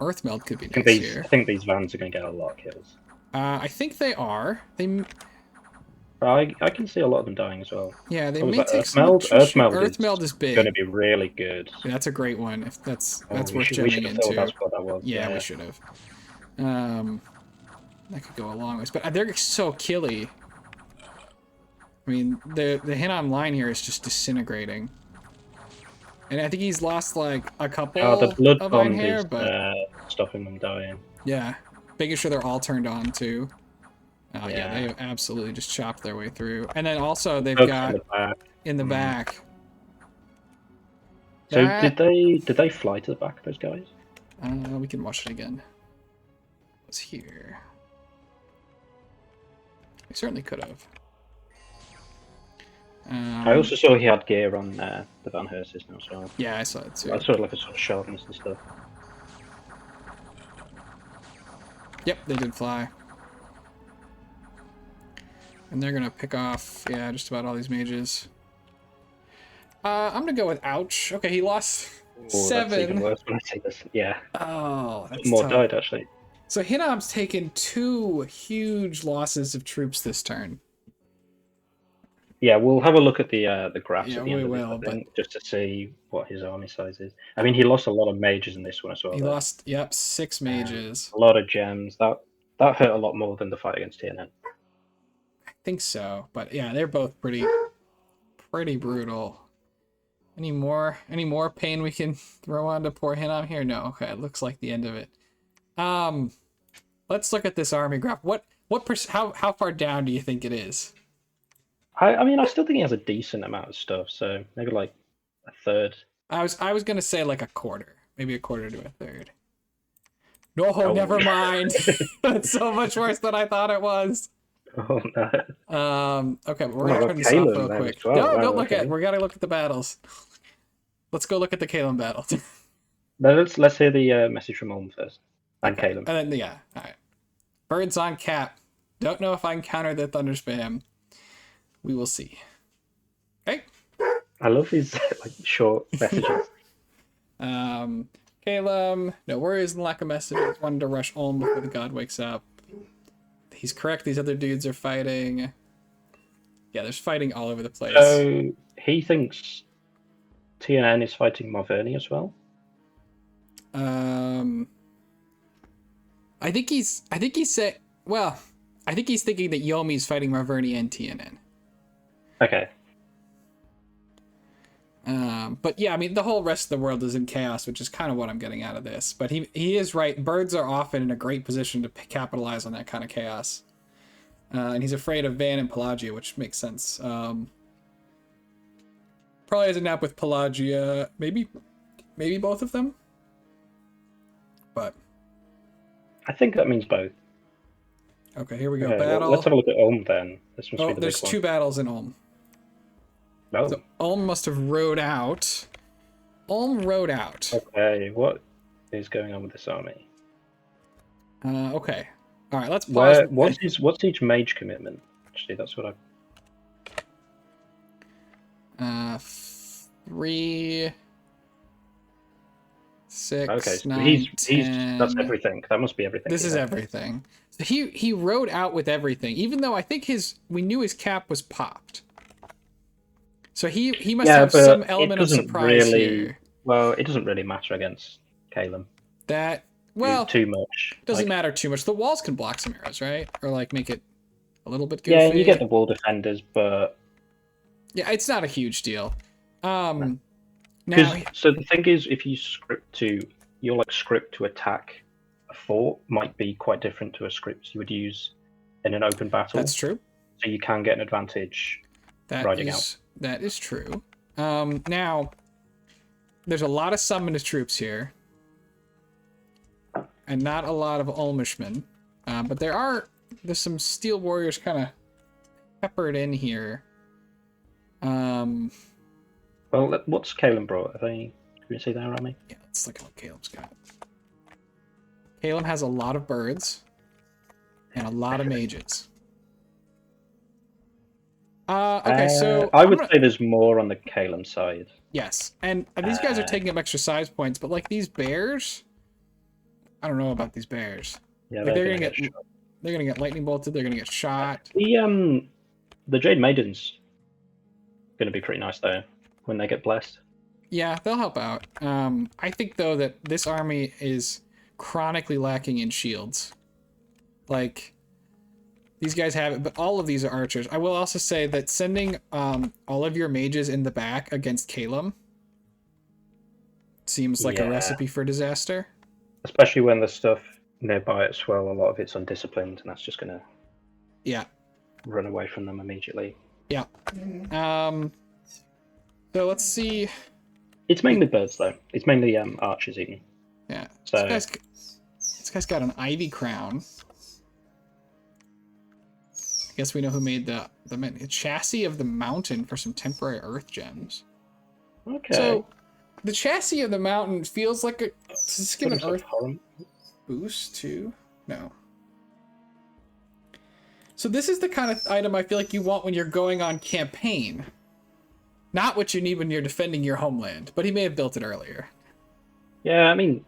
Earth Meld could be nice here. I think these Vans are going to get a lot of kills. I think they are. I can see a lot of them dying as well. Yeah, they What was may that, take Earth some Meld? attrition. Earth Meld is big. Going to be really good. Yeah, that's a great one. If that's worth we gemming should have thought into. that's what that was. Yeah, we should have. That could go a long ways, but they're so killy. I mean, the Hinnom line here is just disintegrating. And I think he's lost like a couple the blood of bomb hair, is but stopping them dying. yeah, making sure they're all turned on too. Oh yeah, Yeah. they absolutely just chopped their way through. And then also they've Folks got in the back. back. So That- did they fly to the back, those guys? We can watch it again. It's here. We certainly could have. I also saw he had gear on the Van Herses now, so Yeah, I saw it too. I saw like a sort of sharpness and stuff. Yep, they did fly. And they're gonna pick off, yeah, just about all these mages. I'm gonna go with ouch. Okay, he lost That's 7. even worse when I say this. Yeah, Oh, that's more tough. died actually. So Hinnom's taken 2 huge losses of troops this turn. Yeah, we'll have a look at the graphs Yeah, at the end we of will, it, I think, just to see what his army size is. I mean, he lost a lot of mages in this one as well. He though. lost, yep, 6 mages. A lot of gems. That hurt a lot more than the fight against TNN. I think so, but yeah, they're both pretty brutal. Any more pain we can throw onto poor Hinnom here? No. Okay, it looks like the end of it. Let's look at this army graph. How far down do you think it is? I mean, I still think he has a decent amount of stuff, so maybe like a third. I was gonna say like a quarter, maybe a quarter to a third. No, Oh. never mind. That's so much worse than I thought it was. Oh no. Okay, but we're Oh my gonna God, turn this off Caleb real there quick. as well. No, Wow, don't look at. okay. We gotta look at the battles. Let's go look at the Kalen battle. No, let's hear the message from Ulm first. And Okay, Caleb. and then yeah, all right. Birds on cap. Don't know if I can counter the thunder spam. We will see. Okay. I love these like short messages. Caleb, no worries and lack of messages. Wanted to rush Ulm before the god wakes up. He's correct. These other dudes are fighting. Yeah, there's fighting all over the place. So he thinks TNN is fighting Marverni as well. I think he's saying. Well, I think he's thinking that Yomi's fighting Marverni and TNN. Okay. But yeah, I mean, the whole rest of the world is in chaos, which is kind of what I'm getting out of this. But he is right. Birds are often in a great position to capitalize on that kind of chaos. And he's afraid of Van and Pelagia, which makes sense. Probably has a nap with Pelagia. Maybe both of them. But I think that means both. okay, here we go. Okay, Battle. well, let's have a look at Ulm then. This must be the There's big two battles in Ulm. one. Oh, So Ulm must have rode out. Ulm rode out. okay. What is going on with this army? Okay. All right, let's pause. What's each mage commitment? Actually, that's what I. 3, 6, Okay, so 9, he's 10. that's everything. That must be everything. This is everything. So he rode out with everything, even though I think we knew his cap was popped. So he must have but some it element of doesn't surprise really- here. Well, it doesn't really matter against Caleb too too much. doesn't Like, matter too much. The walls can block some arrows, right? Or like make it a little bit goofy. yeah, and you get the wall defenders, but Yeah, it's not a huge deal. Now, so the thing is, if you your script to attack a fort might be quite different to a script you would use in an open battle. that's true. So you can get an advantage riding out. That is true. Now, there's a lot of summoned troops here, and not a lot of Ulmishmen. But there's some steel warriors kind of peppered in here. Well, what's Caleb brought? Can you see that, Rami? Yeah, let's look at what Caleb's got. Caleb has a lot of birds and a lot of mages. Okay, so I would say there's more on the Caleb side. yes, and these guys are taking up extra size points, but like these bears, I don't know about these bears. Yeah, Like, they're gonna get shot. they're gonna get lightning bolted. They're gonna get shot. The Jade Maiden's gonna be pretty nice though when they get blessed. Yeah, they'll help out. I think though that this army is chronically lacking in shields. Like, these guys have it, but all of these are archers. I will also say that sending all of your mages in the back against Caleb seems like a Yeah. recipe for disaster. Especially when the stuff nearby as well, a lot of it's undisciplined, and that's just gonna Yeah. run away from them immediately. Yeah. So let's see. It's mainly birds though. It's mainly archers even. Yeah. So This guy's got an ivy crown. I guess we know who made the chassis of the mountain for some temporary earth gems. okay. So the chassis of the mountain feels like a. Does this give an earth boost too? No. So this is the kind of item I feel like you want when you're going on campaign. Not what you need when you're defending your homeland, but he may have built it earlier. Yeah, I mean,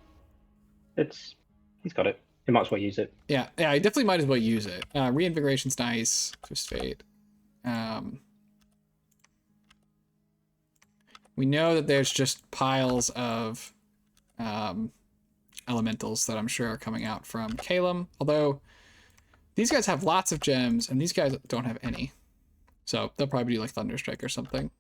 he's got it. He might as well use it. Yeah, I definitely might as well use it. Reinvigoration's nice. Just fade. We know that there's just piles of elementals that I'm sure are coming out from Caleb. Although these guys have lots of gems, and these guys don't have any. So they'll probably do like Thunderstrike or something.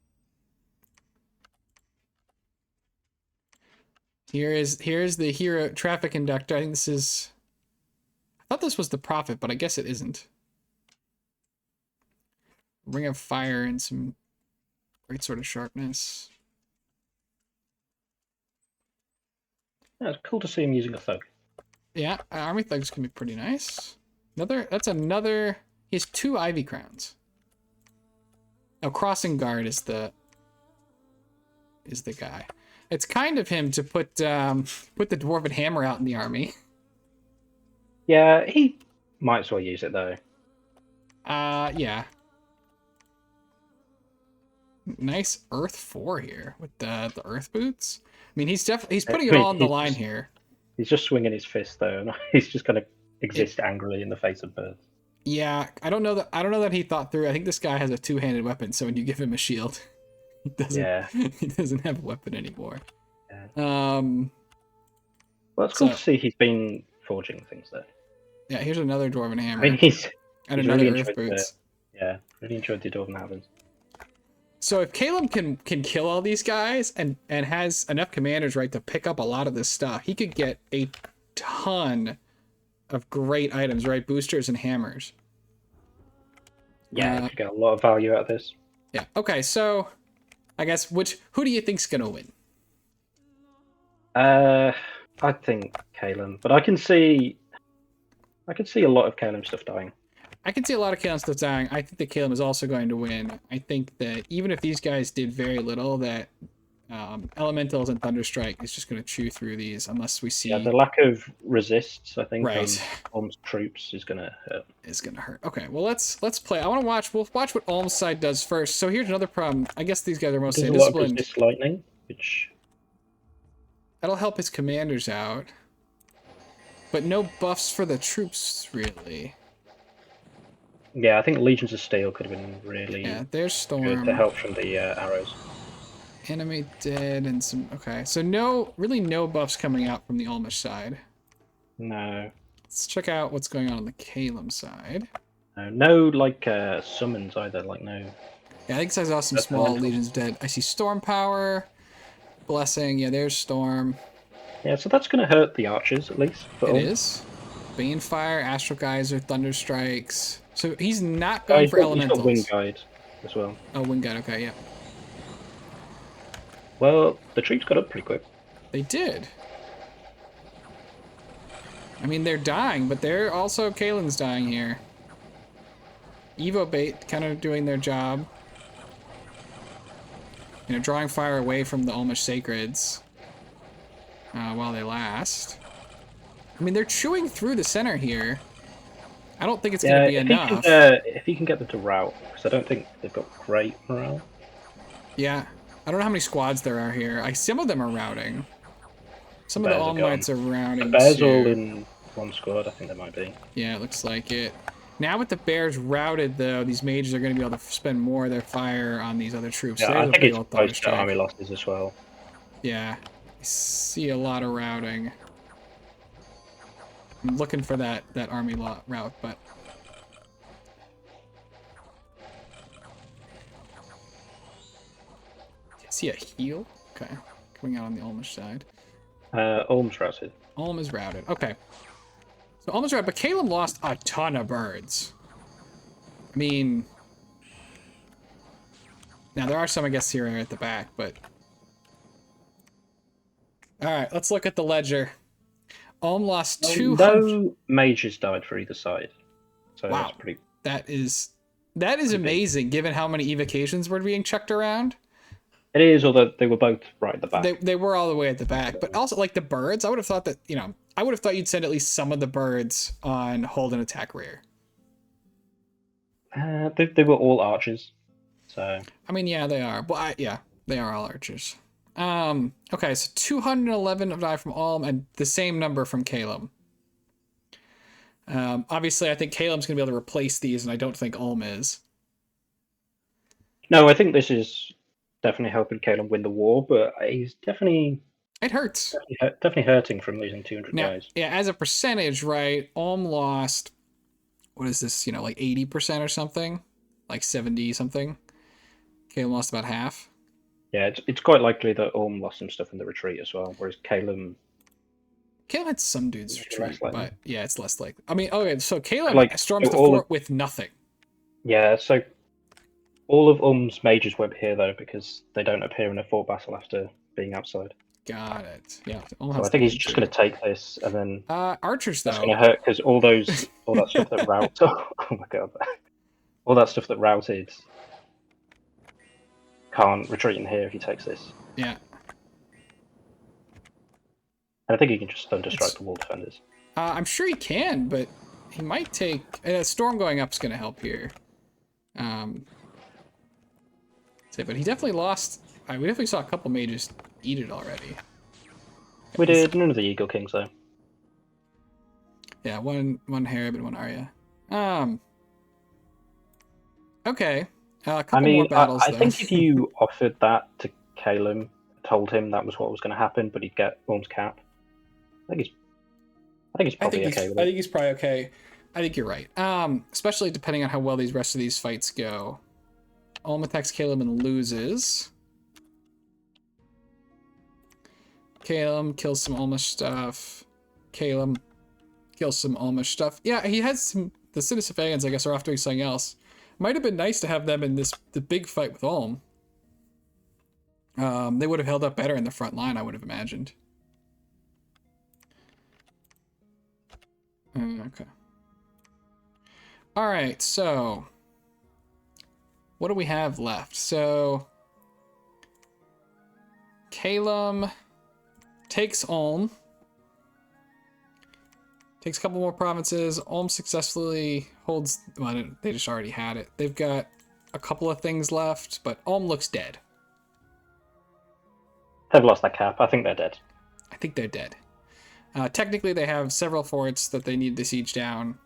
Here's the hero traffic conductor. I think this is. I thought this was the prophet, but I guess it isn't. Ring of fire and some great sort of sharpness. Yeah, it's cool to see him using a thug. Yeah, army thugs can be pretty nice. That's another. He has 2 ivy crowns. Oh, crossing guard is the guy. It's kind of him to put the dwarven hammer out in the army. Yeah, he might as well use it though. Yeah. Nice earth 4 here with the earth boots. I mean, he's putting it all on the line here. He's just swinging his fist though, and he's just gonna exist angrily in the face of birds. Yeah, I don't know that he thought through. I think this guy has a 2-handed weapon, so when you give him a shield, he doesn't have a weapon anymore. Yeah. Well, it's cool to see he's been forging things though. Yeah, here's another dwarven hammer. I mean, he's another really earth boots. Really enjoyed the dwarven hammers. So if Caleb can kill all these guys and has enough commanders, right, to pick up a lot of this stuff, he could get a ton of great items, right? Boosters and hammers. Yeah, you get a lot of value out of this. Yeah. Okay, so I guess who do you think's gonna win? I think Caleb, but I can see a lot of Caleb stuff dying. I can see a lot of Caleb stuff dying. I think that Caleb is also going to win. I think that even if these guys did very little, that Elementals and Thunderstrike is just going to chew through these unless we see... Yeah, the lack of resists, I think, right. on Ulm's troops is going to hurt. Is going to hurt. Okay, well, let's play. I want to watch... We'll watch what Ulm's side does first. So here's another problem. I guess these guys are mostly disciplined. Resist lightning, which... That'll help his commanders out. But no buffs for the troops, really. Yeah, I think Legions of Steel could have been really there's Storm. good to help from the arrows. Enemy dead and some... Okay, so really no buffs coming out from the Ulmish side. No. Let's check out what's going on the Calum side. No summons either, no... Yeah, I think I saw some small Legions dead. I see Storm Power, Blessing, yeah, there's Storm. Yeah, so that's going to hurt the archers, at least. It is. Banefire, Astral Geyser, Thunder Strikes. So he's not going for Elementals. He's got Wind Guide as well. Oh, Wind Guide, okay, yeah. Well, the troops got up pretty quick. They did. I mean, they're dying, but they're also... Kalen's dying here. Evo Bait kind of doing their job. You know, drawing fire away from the Ulmish Sacreds. While they last. I mean, they're chewing through the center here. I don't think it's going to be enough. If you can get them to rout, because I don't think they've got great morale. Yeah. I don't know how many squads there are here. Some of them are routing. Some of the All Mights are routing. The Bears all in one squad, I think there might be. Yeah, it looks like it. Now with the Bears routed, though, these mages are going to be able to spend more of their fire on these other troops. Yeah, I think it's close to army losses as well. Yeah. I see a lot of routing. I'm looking for that army route, but... I see a heal? Okay. Coming out on the Ulmish side. Ulm's routed. Ulm is routed. Okay. So Ulm is routed, but Caleb lost a ton of birds. I mean... Now, there are some, I guess, here at the back, but... Alright, let's look at the ledger. Ulm lost 200... No mages died for either side. So wow. That's pretty... That is amazing, given how many evocations were being chucked around. It is, although they were both right at the back. They were all the way at the back. But also, like, the birds, I would have thought that, I would have thought you'd send at least some of the birds on hold and attack rear. They were all archers, so... I mean, yeah, they are. Well, they are all archers. Okay, so 211 died from Ulm and the same number from Caleb. Obviously, I think Caleb's going to be able to replace these, and I don't think Ulm is. No, I think this is definitely helping Caleb win the war, but he's definitely... It hurts. Definitely hurting from losing 200 guys. Yeah, as a percentage, right, Ulm lost, what is this, like 80% or something? Like 70 something? Caleb lost about half. Yeah, it's quite likely that Ulm lost some stuff in the retreat as well, whereas Caleb had some dudes retreat, but yeah, it's less likely. I mean, okay, so Caleb storms the fort with nothing. Yeah, so all of Ulm's mages won't appear, though, because they don't appear in a fort battle after being outside. Got it. Yeah. Ulm So has I think he's three, just too. going to take this, and then Archers, that's going though. to hurt because all that stuff that route. Oh my god, all that stuff that routed can't retreat in here if he takes this. Yeah. And I think he can just thunderstrike It's, the wall defenders. I'm sure he can, but he might take... Storm going up is going to help here. But he definitely lost... we definitely saw a couple mages eat it already. We did none of the Eagle Kings though. Yeah, one Harib and one Arya. Okay. A couple more battles, I though. think if you offered that to Calum, told him that was what was going to happen, but he'd get Ulm's cap, I think he's probably okay with it. I think he's probably okay. I think you're right. Especially depending on how well these rest of these fights go. Ulm attacks Calum and loses. Calum kills some Ulmish stuff. Calum kills some Ulmish stuff. Yeah, he has some... The Sidisophaeans, I guess, are off doing something else. Might have been nice to have them in the big fight with Ulm. They would have held up better in the front line, I would have imagined. Okay. All right, so what do we have left? So Calum takes Ulm. Takes a couple more provinces. Ulm successfully holds... Well, they just already had it. They've got a couple of things left, but Ulm looks dead. They've lost that cap. I think they're dead. I think they're dead. Technically, they have several forts that they need to siege down.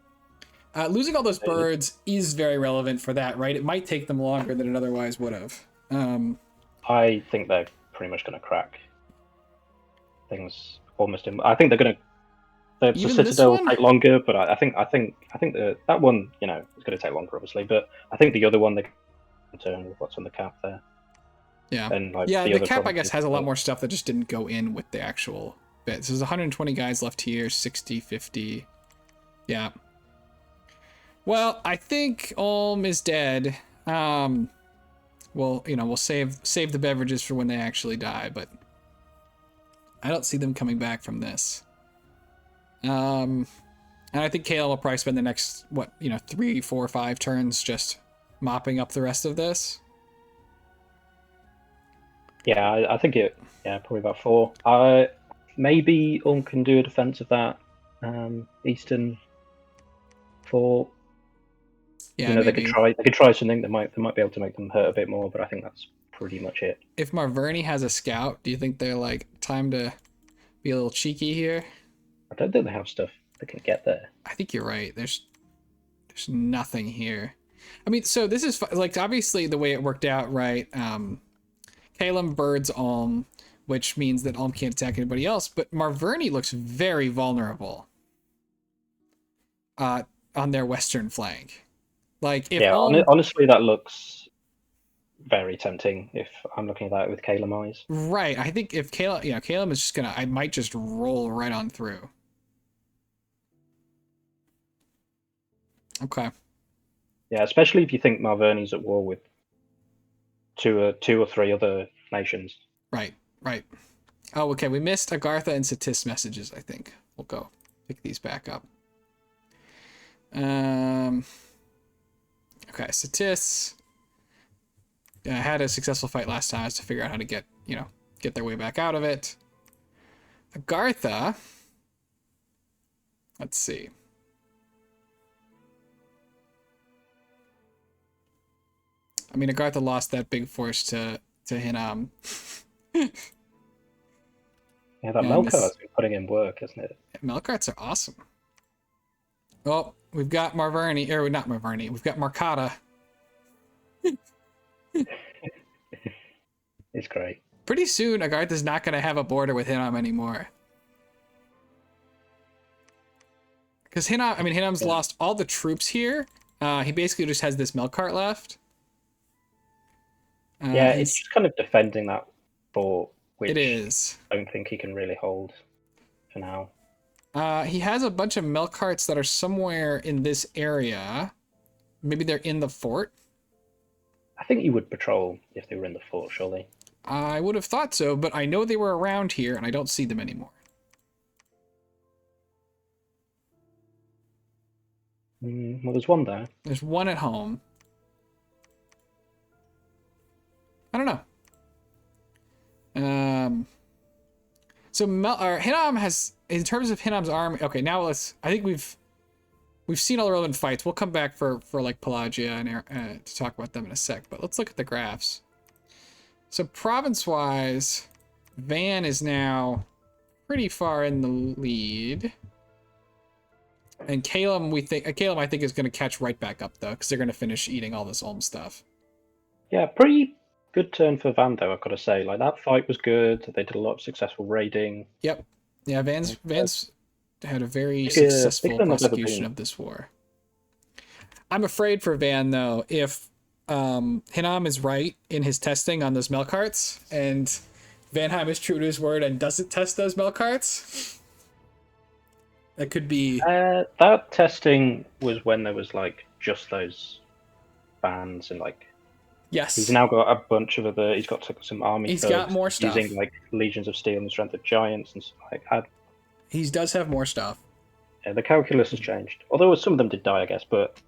Losing all those birds is very relevant for that, right? It might take them longer than it otherwise would have. I think they're pretty much going to crack things almost in... I think they're going to... The Citadel will take longer, but I think that one, you know, is going to take longer, obviously. But I think the other one, they can turn with what's on the cap there. Yeah, and, like, the cap, I guess, has a lot more stuff that just didn't go in with the actual bit. So there's 120 guys left here, 60, 50. Yeah. Well, I think Ulm is dead. Well, you know, we'll save the beverages for when they actually die, but I don't see them coming back from this. And I think Calum will probably spend the next, 3, 4, 5 turns just mopping up the rest of this. Yeah, I think probably about 4. Maybe Ulm can do a defense of that eastern fort. Yeah, they could try something that might be able to make them hurt a bit more, but I think that's pretty much it. If Marverni has a scout, do you think they're like time to be a little cheeky here? I don't think they have stuff that can get there. I think you're right. There's nothing here. I mean, so this is like obviously the way it worked out, right? Calum birds Ulm, which means that Ulm can't attack anybody else, but Marverni looks very vulnerable on their western flank. Like, if Ulm... honestly, that looks very tempting if I'm looking at that with Calum eyes. Right. I think if Calum is just I might just roll right on through. Okay. Yeah, especially if you think Marverni's at war with two or three other nations. Right. Oh, okay. We missed Agartha and Satis messages, I think. We'll go pick these back up. Okay, Satis had a successful fight last time to figure out how to get their way back out of it. Agartha, let's see. I mean, Agartha lost that big force to Hinam. Yeah, that Melkart's been putting in work, isn't it? Melkarts are awesome. Well, we've got Marverni, or not Marverni, we've got Markata. It's great. Pretty soon, Agartha's not going to have a border with Hinam anymore. Because Hinam's lost all the troops here. He basically just has this Melkart left. It's just kind of defending that fort, which it is. I don't think he can really hold for now. He has a bunch of Melkarts that are somewhere in this area. Maybe they're in the fort. I think he would patrol if they were in the fort, surely. I would have thought so, but I know they were around here, and I don't see them anymore. Well, there's one there. There's one at home. I don't know. So Hinnom has, in terms of Hinnom's army. Okay, now I think we've seen all the relevant fights. We'll come back for like Pelagia and to talk about them in a sec. But let's look at the graphs. So province-wise, Van is now pretty far in the lead. And Calum, I think is going to catch right back up though, because they're going to finish eating all this Ulm stuff. Yeah, pretty good turn for Van though. I've got to say, like that fight was good. They did a lot of successful raiding. Yep. Yeah, Van's had a very successful prosecution of this war. I'm afraid for Van though, if Hinnom is right in his testing on those milk carts, and Vanheim is true to his word and doesn't test those milk carts. That could be. That testing was when there was like just those bands and like. Yes. He's now got a bunch of other. He's got some army. He's got more stuff. Using like legions of steel and the strength of giants and stuff like that. He does have more stuff. Yeah, the calculus has changed. Although some of them did die, I guess, but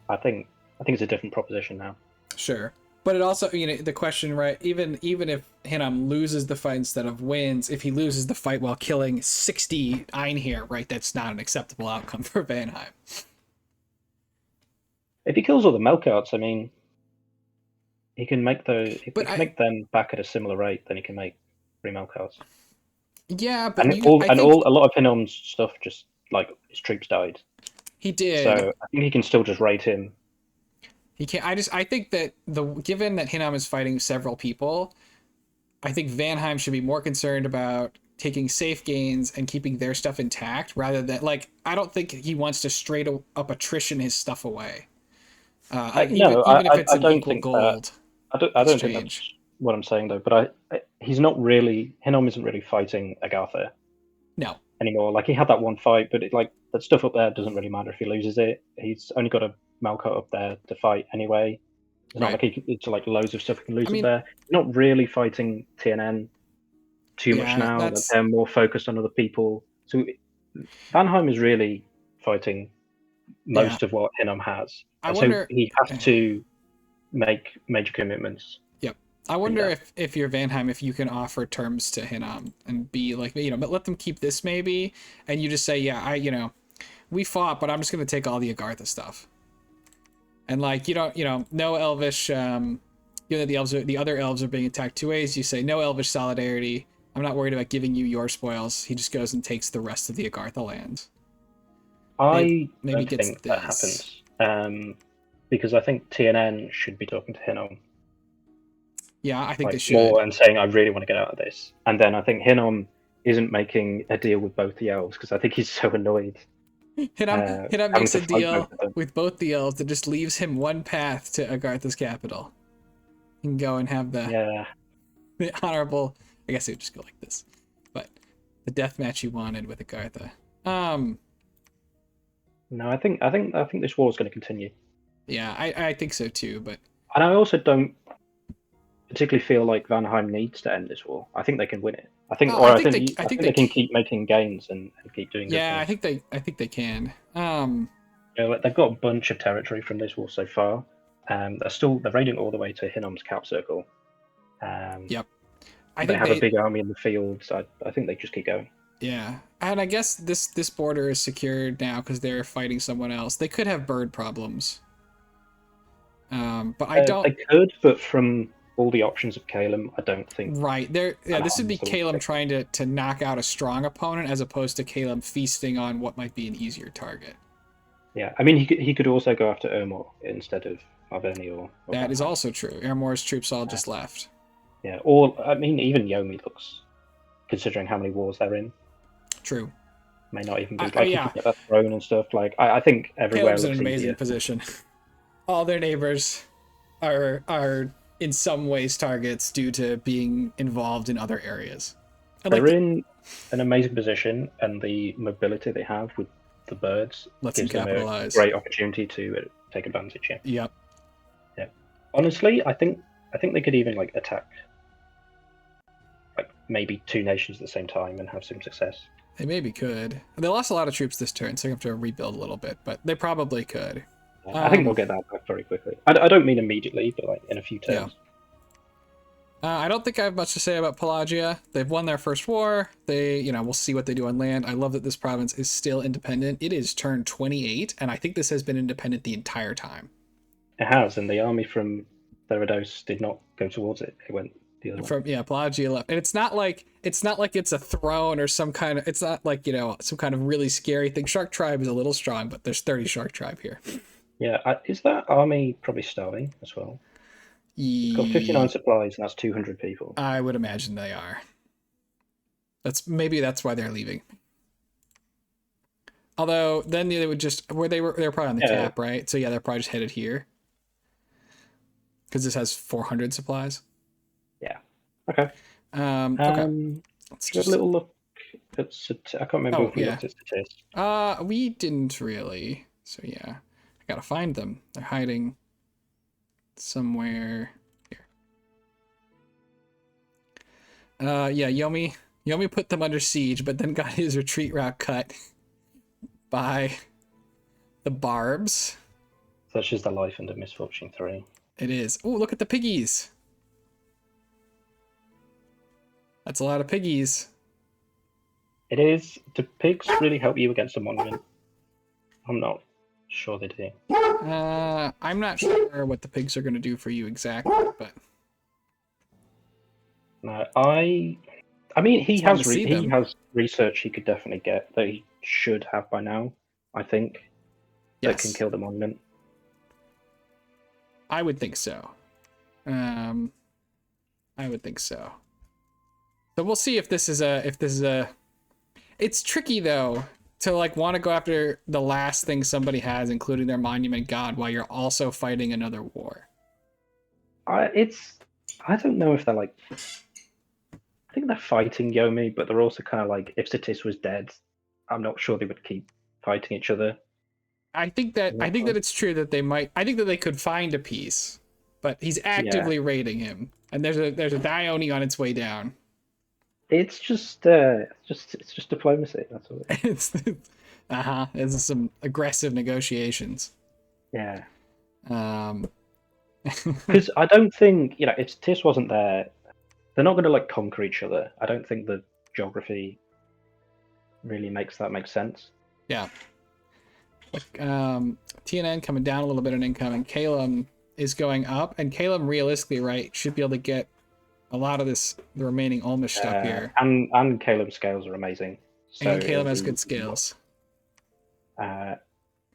I think it's a different proposition now. Sure. But it also, the question, right, even if Hinnom loses the fight instead of wins, if he loses the fight while killing 60 Einherjar, right, that's not an acceptable outcome for Vanheim. If he kills all the Melkarts, I mean, he can make make them back at a similar rate than he can make 3 Melkarts. Yeah, but a lot of Hinnom's stuff just like his troops died. He did. So I think he can still just raid him. He can't. I think that given that Hinnom is fighting several people, I think Vanheim should be more concerned about taking safe gains and keeping their stuff intact rather than I don't think he wants to straight up attrition his stuff away. Even if it's an equal gold. I don't think that's what I'm saying though. But Hinnom isn't really fighting Agartha. No. Anymore. Like he had that one fight, but that stuff up there doesn't really matter if he loses it. He's only got a Malkart up there to fight anyway. It's not like it's like loads of stuff he can lose up there. Not really fighting TNN too much now. That they're more focused on other people. So Vanheim is really fighting most of what Hinnom has. So he has to make major commitments. I wonder if you're Vanheim, if you can offer terms to Hinnom and be like, but let them keep this maybe, and you just say, we fought, but I'm just gonna take all the Agartha stuff, and no Elvish, the other elves are being attacked 2 ways. You say no Elvish solidarity. I'm not worried about giving you your spoils. He just goes and takes the rest of the Agartha land. Maybe don't think that happens, because I think TNN should be talking to Hinnom. Yeah, I think they should. More and saying, I really want to get out of this. And then I think Hinnom isn't making a deal with both the elves because I think he's so annoyed. Hinnom makes a deal with both the elves that just leaves him one path to Agartha's capital. He can go and have the honorable. I guess it would just go like this, but the death match you wanted with Agartha. No, I think this war is going to continue. Yeah, I think so too. And I also don't particularly feel like Vanheim needs to end this war. I think they can win it. I think they can keep making gains and keep doing. Yeah, I think they can. They've got a bunch of territory from this war so far. They're raiding all the way to Hinnom's cap circle. Yep. They have a big army in the field. So I think they just keep going. Yeah, and I guess this border is secured now because they're fighting someone else. They could have bird problems. But I don't. They could, but from all the options of Calum, I don't think. Right there. Yeah, this would be Calum trying to knock out a strong opponent as opposed to Calum feasting on what might be an easier target. Yeah, I mean he could also go after Ermor instead of Arverni or that is also true. Ermor's troops all just left. Yeah, or I mean even Yomi looks, considering how many wars they're in. True. May not even be he can get that throne and stuff. I think everywhere Calum's looks in an amazing easier. position. All their neighbors are in some ways targets due to being involved in other areas. They're in an amazing position, and the mobility they have with the birds gives them capitalize. A great opportunity to take advantage. Yep. Yeah. Honestly, I think they could even attack maybe 2 nations at the same time and have some success. They maybe could. They lost a lot of troops this turn, so they have to rebuild a little bit, but they probably could. I think they'll get that back very quickly. I don't mean immediately, but like in a few turns. I don't think I have much to say about Pelagia. They've won their first war. They, we'll see what they do on land. I love that this province is still independent. It is turn 28, and I think this has been independent the entire time. It has, and the army from Therados did not go towards it. It went the other way. Pelagia left, and it's not like it's a throne or some kind of. It's not like some kind of really scary thing. Shark Tribe is a little strong, but there's 30 Shark Tribe here. Yeah, is that army probably starving as well? It's got 59 supplies, and that's 200 people. I would imagine they are. That's why they're leaving. Although then they would just they were probably on the cap, right? So yeah, they're probably just headed here because this has 400 supplies. Yeah. Okay. Let's just a little look at. I can't remember if we looked at statistics. We didn't really. So yeah, I gotta find them. They're hiding somewhere here. Yomi put them under siege, but then got his retreat route cut by the Barbs. Such is the life under Misfortune 3. It is. Oh, look at the piggies. That's a lot of piggies. It is. Do pigs really help you against a monument? I'm not sure they do. I'm not sure what the pigs are going to do for you exactly, but no, I mean, he has research he could definitely get that he should have by now. I think that can kill the monument. I would think so. I would think so. So we'll see if this is a. It's tricky though to want to go after the last thing somebody has, including their monument god, while you're also fighting another war. I don't know if they're I think they're fighting Yomi, but they're also kind of if Satis was dead, I'm not sure they would keep fighting each other. I think that it's true that they might. I think that they could find a peace, but he's actively raiding him, and there's a Dione on its way down. It's just diplomacy. That's all. It's There's some aggressive negotiations. Yeah. Because I don't think if Tis wasn't there, they're not going to conquer each other. I don't think the geography really makes that make sense. Yeah. TNN coming down a little bit in income, and Calum is going up, and Calum realistically, should be able to get a lot of the remaining Olmish stuff here. And Calum's scales are amazing. So and Calum has good scales.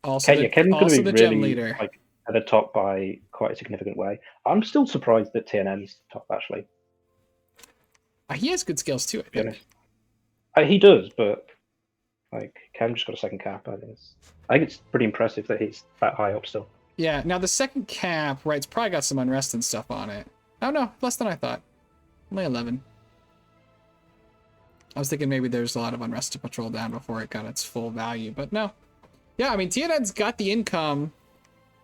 Also the gem leader. At the top by quite a significant way. I'm still surprised that TNN's top, actually. He has good scales too, I think. He does, but Cam just got a second cap. I think it's pretty impressive that he's that high up still. Yeah, now the second cap, it's probably got some unrest and stuff on it. Oh no, less than I thought. Only 11. I was thinking maybe there's a lot of unrest to patrol down before it got its full value, but no. Yeah, I mean, TNN's got the income.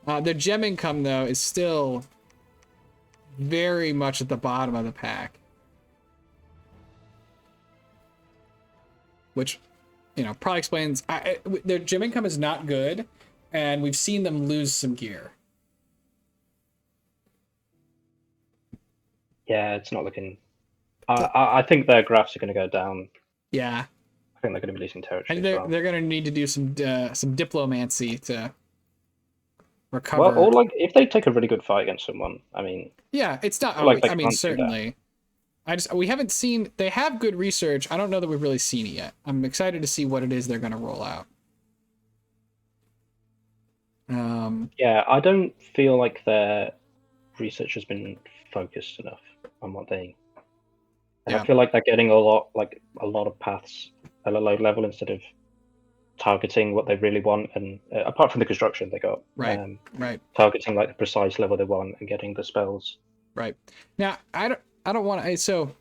Their gem income, though, is still very much at the bottom of the pack. Which, probably explains... their gem income is not good, and we've seen them lose some gear. Yeah, it's not looking... I think their graphs are going to go down. Yeah. I think they're going to be losing territory. And they're going to need to do some diplomancy to recover. Well, or if they take a really good fight against someone, I mean... Yeah, it's not... certainly. We haven't seen... They have good research. I don't know that we've really seen it yet. I'm excited to see what it is they're going to roll out. Yeah, I don't feel like their research has been focused enough on what they... And I feel like they're getting a lot of paths at a low level instead of targeting what they really want. And apart from the construction, they got targeting the precise level they want and getting the spells. Right. Now, I don't want to. So,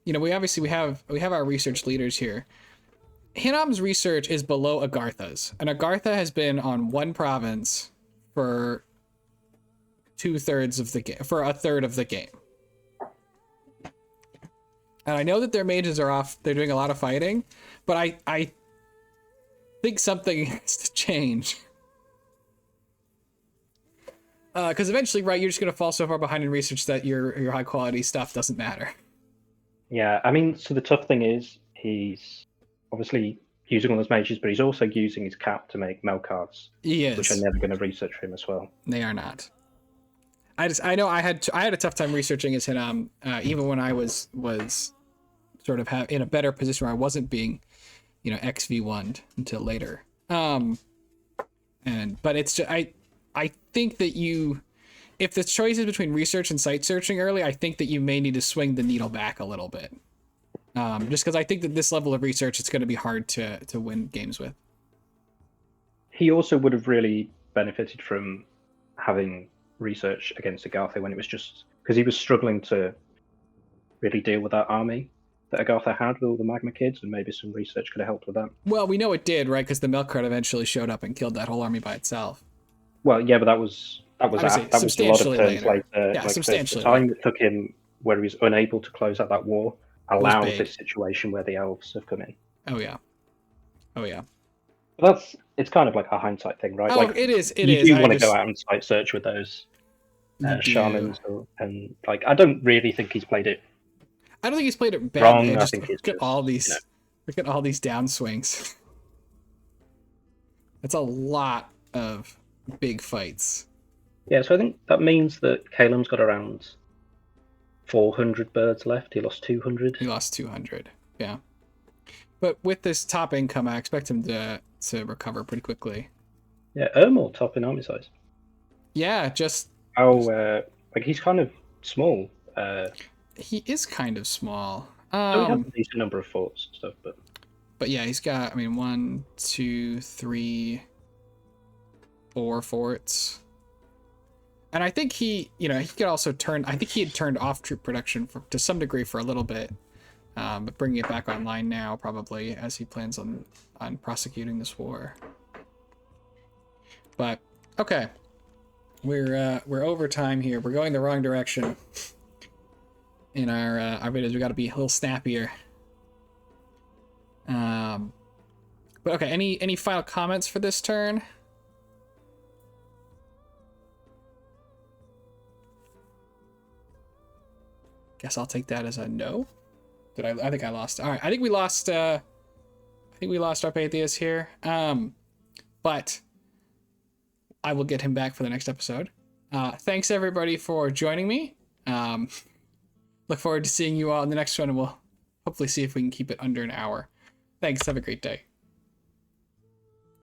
we have our research leaders here. Hinnom's research is below Agartha's, and Agartha has been on one province for 2/3 of the game, for a third of the game. And I know that their mages are off. They're doing a lot of fighting, but I think something has to change. Because eventually, right, you're just going to fall so far behind in research that your high quality stuff doesn't matter. Yeah, I mean, so the tough thing is he's obviously using all those mages, but he's also using his cap to make Melkarts, He which are is. never going to research for him as well. They are not. I know I had a tough time researching his hit even when I was sort of in a better position where I wasn't being, XV1'd until later. But it's just, I think that if the choice is between research and site searching early, I think that you may need to swing the needle back a little bit. Just because I think that this level of research, it's going to be hard to win games with. He also would have really benefited from having research against Agartha when it was just because he was struggling to really deal with that army that Agartha had with all the Magma kids, and maybe some research could have helped with that. Well, we know it did, right? Because the Melkart eventually showed up and killed that whole army by itself. Well, yeah, but that was a lot of turns later. Yeah, substantially. The time it took him, where he was unable to close out that war, allowed this situation where the elves have come in. Oh yeah. But it's kind of like a hindsight thing, right? Oh, like it is. You do want to go out and site search with those shamans, and like I don't really think he's played it. I don't think he's played it bad. Wrong. Look at all these downswings. That's a lot of big fights. Yeah, so I think that means that Kalem's got around 400 birds left. He lost 200. He lost 200. Yeah. But with this top income, I expect him to recover pretty quickly. Yeah, Ermor top in army size. Yeah, just he's kind of small. He is kind of small. He has a decent number of forts and stuff, but yeah, he's got 1, 2, 3, 4 forts. And I think he could also I think he had turned off troop production to some degree for a little bit. But bringing it back online now, probably, as he plans on prosecuting this war. But okay, we're over time here. We're going the wrong direction in our videos. We got to be a little snappier. But okay, any final comments for this turn? Guess I'll take that as a no. I think I lost. All right, I think we lost. I think we lost Arpatheus here. But I will get him back for the next episode. Thanks everybody for joining me. Look forward to seeing you all in the next one, and we'll hopefully see if we can keep it under an hour. Thanks. Have a great day.